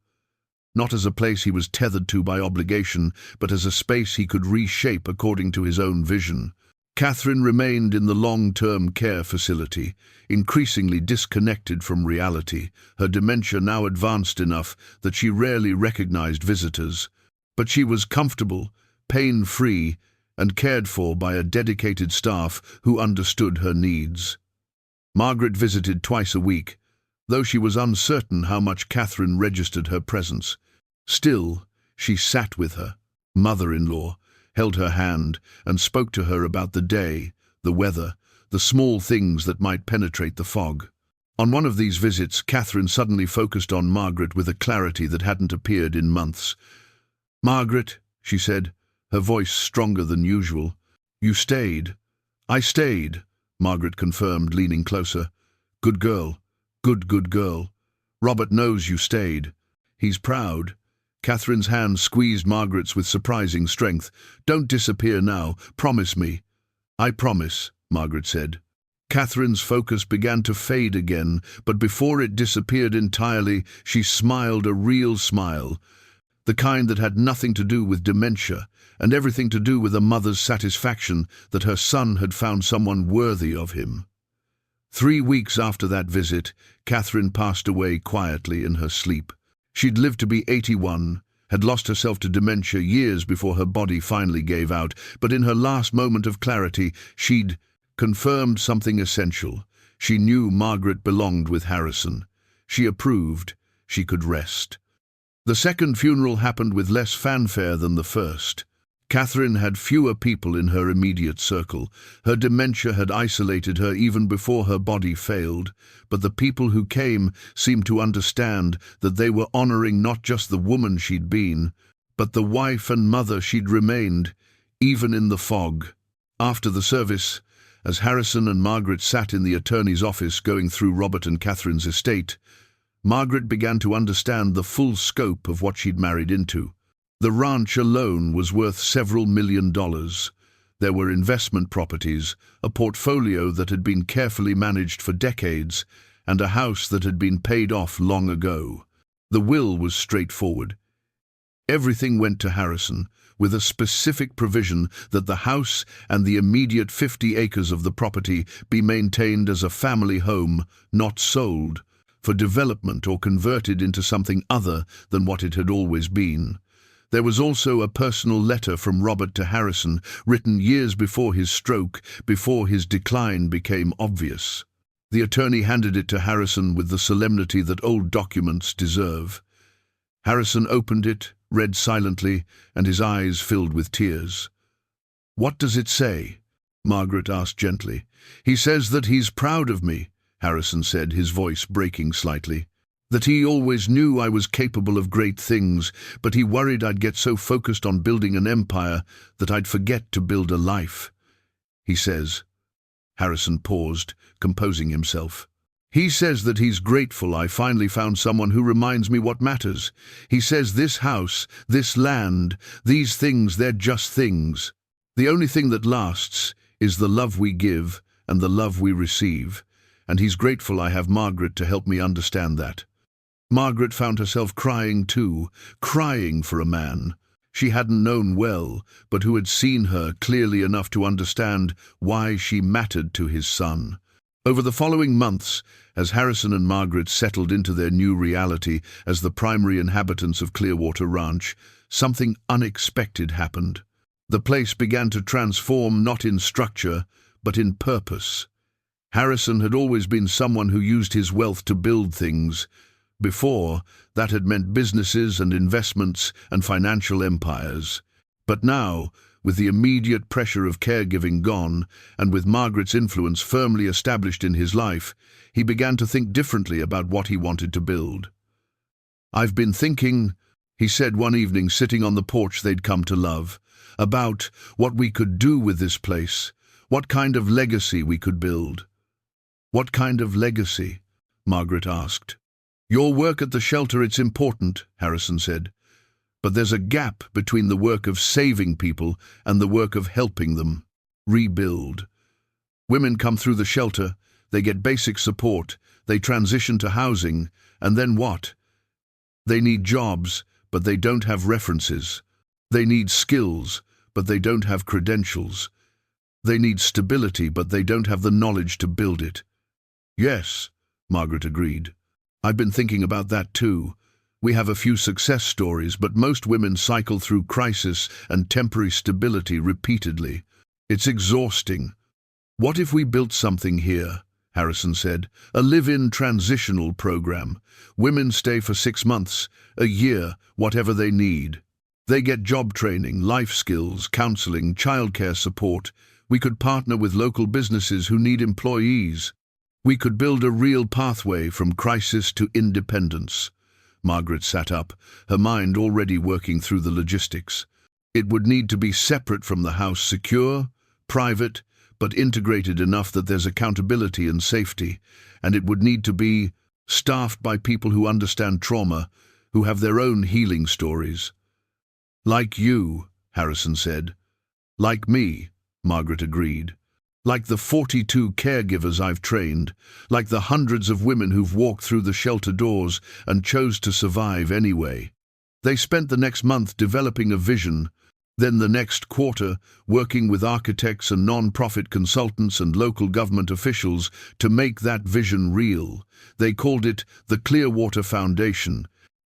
Not as a place he was tethered to by obligation, but as a space he could reshape according to his own vision. Catherine remained in the long-term care facility, increasingly disconnected from reality, her dementia now advanced enough that she rarely recognized visitors. But she was comfortable, pain-free, and cared for by a dedicated staff who understood her needs. Margaret visited twice a week, though she was uncertain how much Catherine registered her presence. Still, she sat with her, mother-in-law, held her hand, and spoke to her about the day, the weather, the small things that might penetrate the fog. On one of these visits, Catherine suddenly focused on Margaret with a clarity that hadn't appeared in months. "Margaret," she said, her voice stronger than usual. "You stayed." "I stayed," Margaret confirmed, leaning closer. "Good girl. Good girl. Robert knows you stayed. He's proud." Catherine's hand squeezed Margaret's with surprising strength. "Don't disappear now. Promise me." "I promise," Margaret said. Catherine's focus began to fade again, but before it disappeared entirely, she smiled a real smile, the kind that had nothing to do with dementia and everything to do with a mother's satisfaction that her son had found someone worthy of him. 3 weeks after that visit, Catherine passed away quietly in her sleep. She'd lived to be 81, had lost herself to dementia years before her body finally gave out, but in her last moment of clarity, she'd confirmed something essential. She knew Margaret belonged with Harrison. She approved. She could rest. The second funeral happened with less fanfare than the first. Catherine had fewer people in her immediate circle. Her dementia had isolated her even before her body failed, but the people who came seemed to understand that they were honoring not just the woman she'd been, but the wife and mother she'd remained, even in the fog. After the service, as Harrison and Margaret sat in the attorney's office going through Robert and Catherine's estate, Margaret began to understand the full scope of what she'd married into. The ranch alone was worth several $1 million. There were investment properties, a portfolio that had been carefully managed for decades, and a house that had been paid off long ago. The will was straightforward. Everything went to Harrison, with a specific provision that the house and the immediate 50 acres of the property be maintained as a family home, not sold, for development or converted into something other than what it had always been. There was also a personal letter from Robert to Harrison, written years before his stroke, before his decline became obvious. The attorney handed it to Harrison with the solemnity that old documents deserve. Harrison opened it, read silently, and his eyes filled with tears. "What does it say?" Margaret asked gently. "He says that he's proud of me," Harrison said, his voice breaking slightly. "That he always knew I was capable of great things, but he worried I'd get so focused on building an empire that I'd forget to build a life. He says—" Harrison paused, composing himself. "He says that he's grateful I finally found someone who reminds me what matters. He says this house, this land, these things, they're just things. The only thing that lasts is the love we give and the love we receive, and he's grateful I have Margaret to help me understand that." Margaret found herself crying too, crying for a man she hadn't known well, but who had seen her clearly enough to understand why she mattered to his son. Over the following months, as Harrison and Margaret settled into their new reality as the primary inhabitants of Clearwater Ranch, something unexpected happened. The place began to transform not in structure, but in purpose. Harrison had always been someone who used his wealth to build things. Before, that had meant businesses and investments and financial empires. But now, with the immediate pressure of caregiving gone, and with Margaret's influence firmly established in his life, he began to think differently about what he wanted to build. "I've been thinking," he said one evening sitting on the porch they'd come to love, "about what we could do with this place, what kind of legacy we could build." "What kind of legacy?" Margaret asked. "Your work at the shelter, it's important," Harrison said. "But there's a gap between the work of saving people and the work of helping them rebuild. Women come through the shelter, they get basic support, they transition to housing, and then what? They need jobs, but they don't have references. They need skills, but they don't have credentials. They need stability, but they don't have the knowledge to build it." "Yes," Margaret agreed. "I've been thinking about that too. We have a few success stories, but most women cycle through crisis and temporary stability repeatedly. It's exhausting." "What if we built something here?" Harrison said. "A live-in transitional program. Women stay for 6 months, a year, whatever they need. They get job training, life skills, counseling, childcare support. We could partner with local businesses who need employees. We could build a real pathway from crisis to independence." Margaret sat up, her mind already working through the logistics. It would need to be separate from the house, secure, private, but integrated enough that there's accountability and safety, and it would need to be staffed by people who understand trauma, who have their own healing stories. "Like you," Harrison said. "Like me," Margaret agreed. "Like the 42 caregivers I've trained, like the hundreds of women who've walked through the shelter doors and chose to survive anyway." They spent the next month developing a vision, then the next quarter working with architects and non-profit consultants and local government officials to make that vision real. They called it the Clearwater Foundation,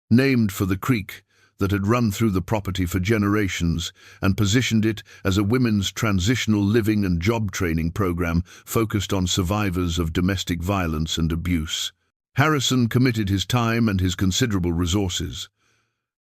named for the creek that had run through the property for generations, and positioned it as a women's transitional living and job training program focused on survivors of domestic violence and abuse. Harrison committed his time and his considerable resources.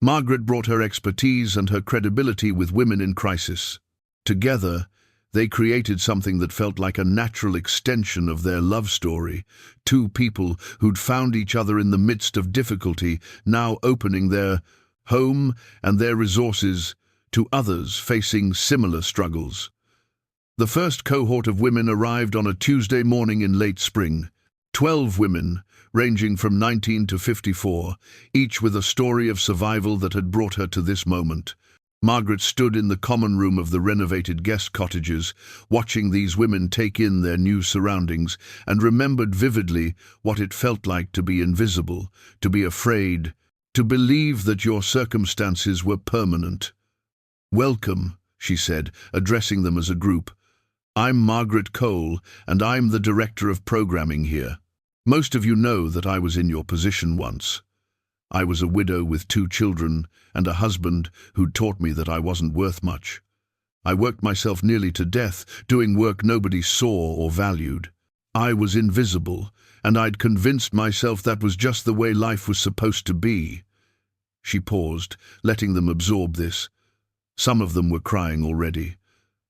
Margaret brought her expertise and her credibility with women in crisis. Together, they created something that felt like a natural extension of their love story. Two people who'd found each other in the midst of difficulty, now opening their home and their resources to others facing similar struggles. The first cohort of women arrived on a Tuesday morning in late spring. 12 women, ranging from 19 to 54, each with a story of survival that had brought her to this moment. Margaret stood in the common room of the renovated guest cottages, watching these women take in their new surroundings, and remembered vividly what it felt like to be invisible, to be afraid, to believe that your circumstances were permanent. "Welcome," she said, addressing them as a group. "I'm Margaret Cole, and I'm the director of programming here. Most of you know that I was in your position once. I was a widow with 2 children and a husband who'd taught me that I wasn't worth much. I worked myself nearly to death, doing work nobody saw or valued. I was invisible, and I'd convinced myself that was just the way life was supposed to be. She paused, letting them absorb this. Some of them were crying already.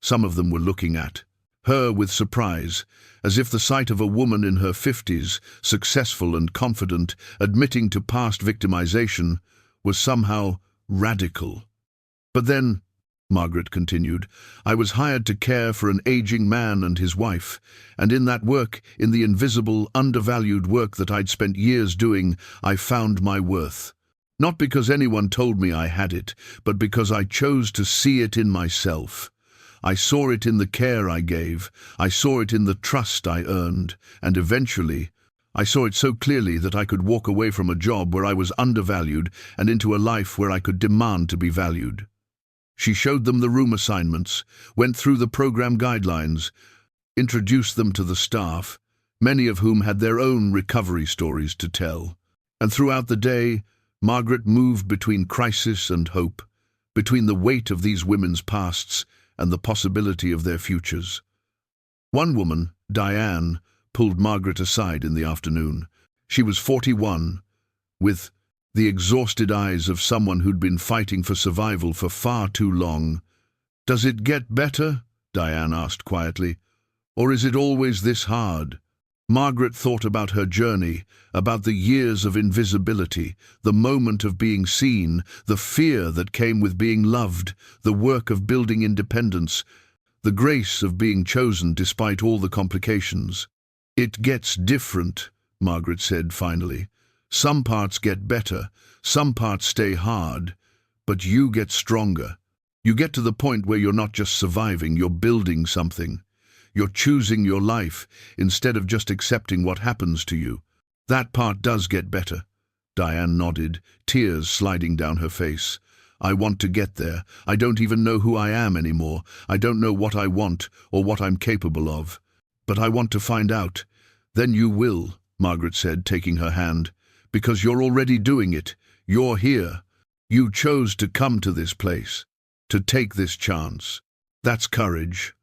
Some of them were looking at her with surprise, as if the sight of a woman in her 50s, successful and confident, admitting to past victimization, was somehow radical. But then, Margaret continued, I was hired to care for an aging man and his wife, and in that work, in the invisible, undervalued work that I'd spent years doing, I found my worth. Not because anyone told me I had it, but because I chose to see it in myself. I saw it in the care I gave, I saw it in the trust I earned, and eventually, I saw it so clearly that I could walk away from a job where I was undervalued and into a life where I could demand to be valued. She showed them the room assignments, went through the program guidelines, introduced them to the staff, many of whom had their own recovery stories to tell. And throughout the day, Margaret moved between crisis and hope, between the weight of these women's pasts and the possibility of their futures. One woman, Diane, pulled Margaret aside in the afternoon. She was 41, with the exhausted eyes of someone who'd been fighting for survival for far too long. "Does it get better?" Diane asked quietly. "Or is it always this hard?" Margaret thought about her journey, about the years of invisibility, the moment of being seen, the fear that came with being loved, the work of building independence, the grace of being chosen despite all the complications. "It gets different," Margaret said finally. "Some parts get better, some parts stay hard, but you get stronger. You get to the point where you're not just surviving, you're building something. You're choosing your life instead of just accepting what happens to you. That part does get better." Diane nodded, tears sliding down her face. "I want to get there. I don't even know who I am anymore. I don't know what I want or what I'm capable of. But I want to find out." "Then you will," Margaret said, taking her hand. "Because you're already doing it. You're here. You chose to come to this place, to take this chance. That's courage."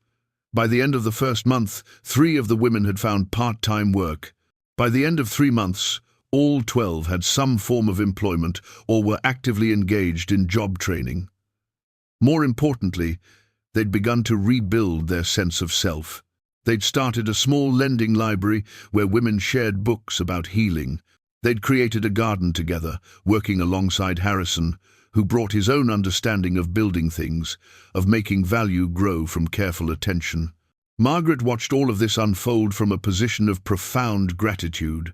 By the end of the first month, 3 of the women had found part-time work. By the end of 3 months, all 12 had some form of employment or were actively engaged in job training. More importantly, they'd begun to rebuild their sense of self. They'd started a small lending library where women shared books about healing. They'd created a garden together, working alongside Harrison, who brought his own understanding of building things, of making value grow from careful attention. Margaret watched all of this unfold from a position of profound gratitude.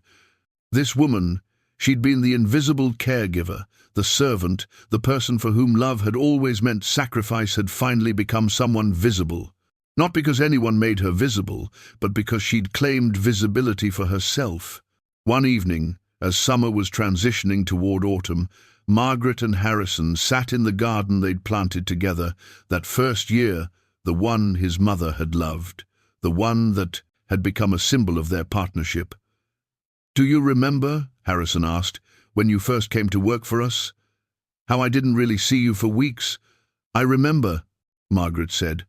This woman, she'd been the invisible caregiver, the servant, the person for whom love had always meant sacrifice, had finally become someone visible. Not because anyone made her visible, but because she'd claimed visibility for herself. One evening, as summer was transitioning toward autumn, Margaret and Harrison sat in the garden they'd planted together, that first year, the one his mother had loved, the one that had become a symbol of their partnership. "Do you remember," Harrison asked, "when you first came to work for us? How I didn't really see you for weeks?" "I remember," Margaret said.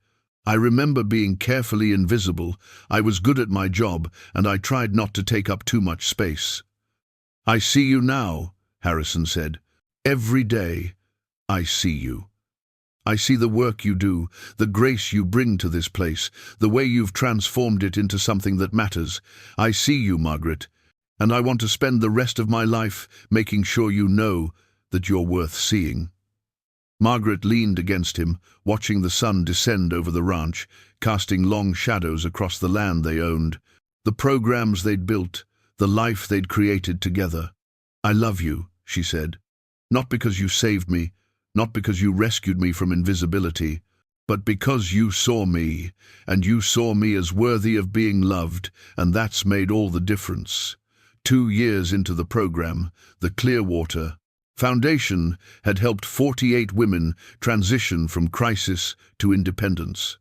"I remember being carefully invisible. I was good at my job, and I tried not to take up too much space." "I see you now," Harrison said. "Every day, I see you. I see the work you do, the grace you bring to this place, the way you've transformed it into something that matters. I see you, Margaret, and I want to spend the rest of my life making sure you know that you're worth seeing." Margaret leaned against him, watching the sun descend over the ranch, casting long shadows across the land they owned, the programs they'd built, the life they'd created together. "I love you," she said. "Not because you saved me, not because you rescued me from invisibility, but because you saw me, and you saw me as worthy of being loved, and that's made all the difference." 2 years into the program, the Clearwater Foundation had helped 48 women transition from crisis to independence.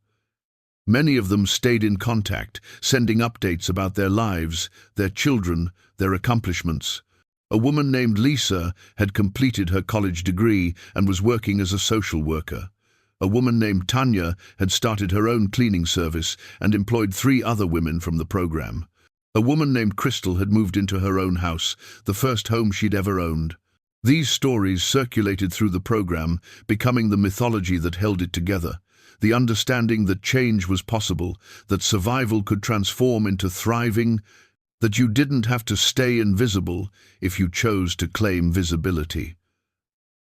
Many of them stayed in contact, sending updates about their lives, their children, their accomplishments. A woman named Lisa had completed her college degree and was working as a social worker. A woman named Tanya had started her own cleaning service and employed 3 other women from the program. A woman named Crystal had moved into her own house, the first home she'd ever owned. These stories circulated through the program, becoming the mythology that held it together, the understanding that change was possible, that survival could transform into thriving, that you didn't have to stay invisible if you chose to claim visibility.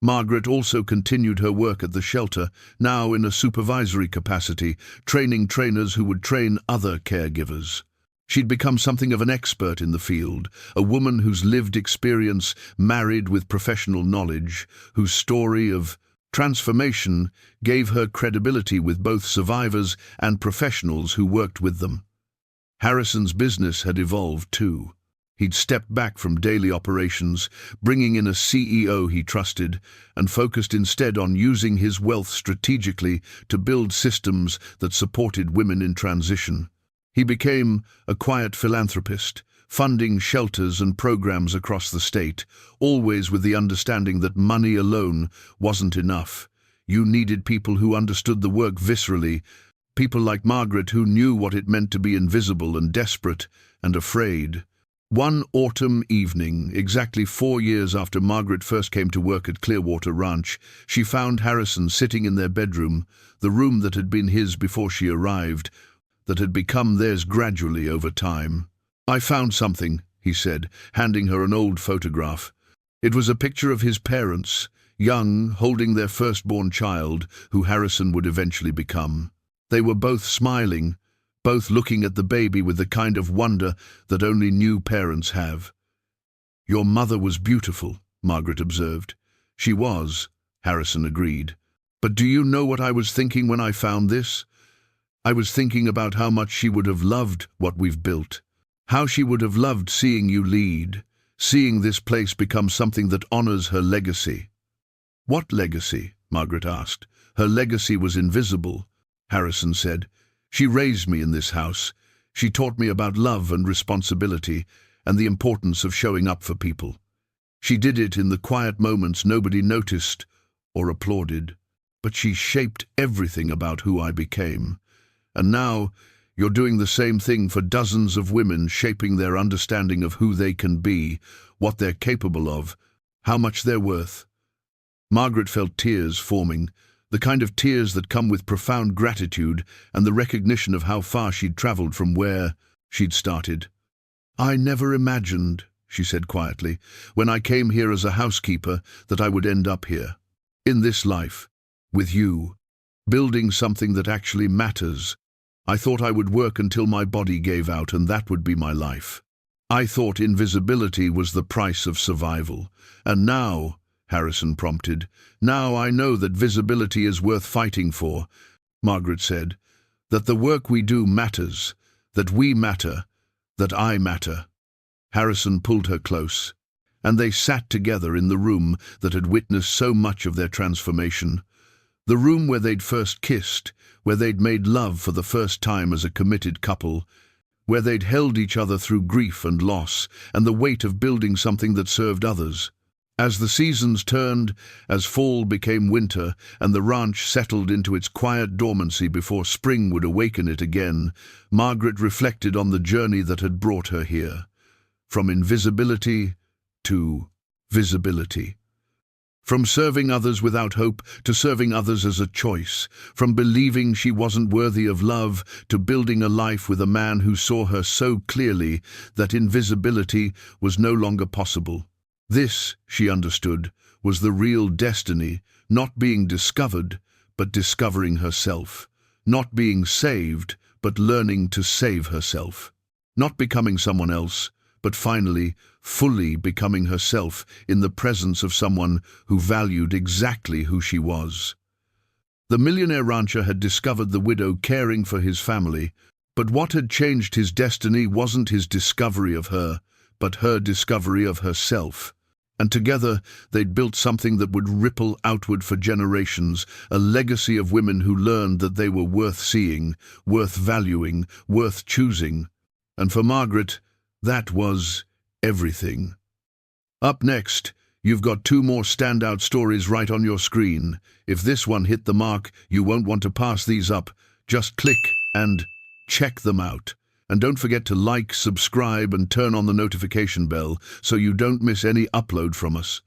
Margaret also continued her work at the shelter, now in a supervisory capacity, training trainers who would train other caregivers. She'd become something of an expert in the field, a woman whose lived experience married with professional knowledge, whose story of transformation gave her credibility with both survivors and professionals who worked with them. Harrison's business had evolved too. He'd stepped back from daily operations, bringing in a CEO he trusted, and focused instead on using his wealth strategically to build systems that supported women in transition. He became a quiet philanthropist, funding shelters and programs across the state, always with the understanding that money alone wasn't enough. You needed people who understood the work viscerally, people like Margaret who knew what it meant to be invisible and desperate and afraid. One autumn evening, exactly 4 years after Margaret first came to work at Clearwater Ranch, she found Harrison sitting in their bedroom, the room that had been his before she arrived, that had become theirs gradually over time. "I found something," he said, handing her an old photograph. It was a picture of his parents, young, holding their firstborn child, who Harrison would eventually become. They were both smiling, both looking at the baby with the kind of wonder that only new parents have. "Your mother was beautiful," Margaret observed. "She was," Harrison agreed. "But do you know what I was thinking when I found this? I was thinking about how much she would have loved what we've built. How she would have loved seeing you lead, seeing this place become something that honors her legacy." "What legacy?" Margaret asked. "Her legacy was invisible," Harrison said. "She raised me in this house. She taught me about love and responsibility and the importance of showing up for people. She did it in the quiet moments nobody noticed or applauded. But she shaped everything about who I became. And now, you're doing the same thing for dozens of women, shaping their understanding of who they can be, what they're capable of, how much they're worth." Margaret felt tears forming, the kind of tears that come with profound gratitude and the recognition of how far she'd traveled from where she'd started. "I never imagined," she said quietly, "when I came here as a housekeeper, that I would end up here, in this life, with you, building something that actually matters. I thought I would work until my body gave out and that would be my life. I thought invisibility was the price of survival. And now," Harrison prompted, "now I know that visibility is worth fighting for," Margaret said, "that the work we do matters, that we matter, that I matter." Harrison pulled her close, and they sat together in the room that had witnessed so much of their transformation. The room where they'd first kissed, where they'd made love for the first time as a committed couple, where they'd held each other through grief and loss and the weight of building something that served others. As the seasons turned, as fall became winter and the ranch settled into its quiet dormancy before spring would awaken it again, Margaret reflected on the journey that had brought her here. From invisibility to visibility. From serving others without hope to serving others as a choice. From believing she wasn't worthy of love to building a life with a man who saw her so clearly that invisibility was no longer possible. This, she understood, was the real destiny, not being discovered, but discovering herself. Not being saved, but learning to save herself. Not becoming someone else, but finally, fully becoming herself in the presence of someone who valued exactly who she was. The millionaire rancher had discovered the widow caring for his family, but what had changed his destiny wasn't his discovery of her, but her discovery of herself. And together they'd built something that would ripple outward for generations, a legacy of women who learned that they were worth seeing, worth valuing, worth choosing. And for Margaret, that was everything. Up next, you've got 2 more standout stories right on your screen. If this one hit the mark, you won't want to pass these up. Just click and check them out. And don't forget to like, subscribe, and turn on the notification bell so you don't miss any upload from us.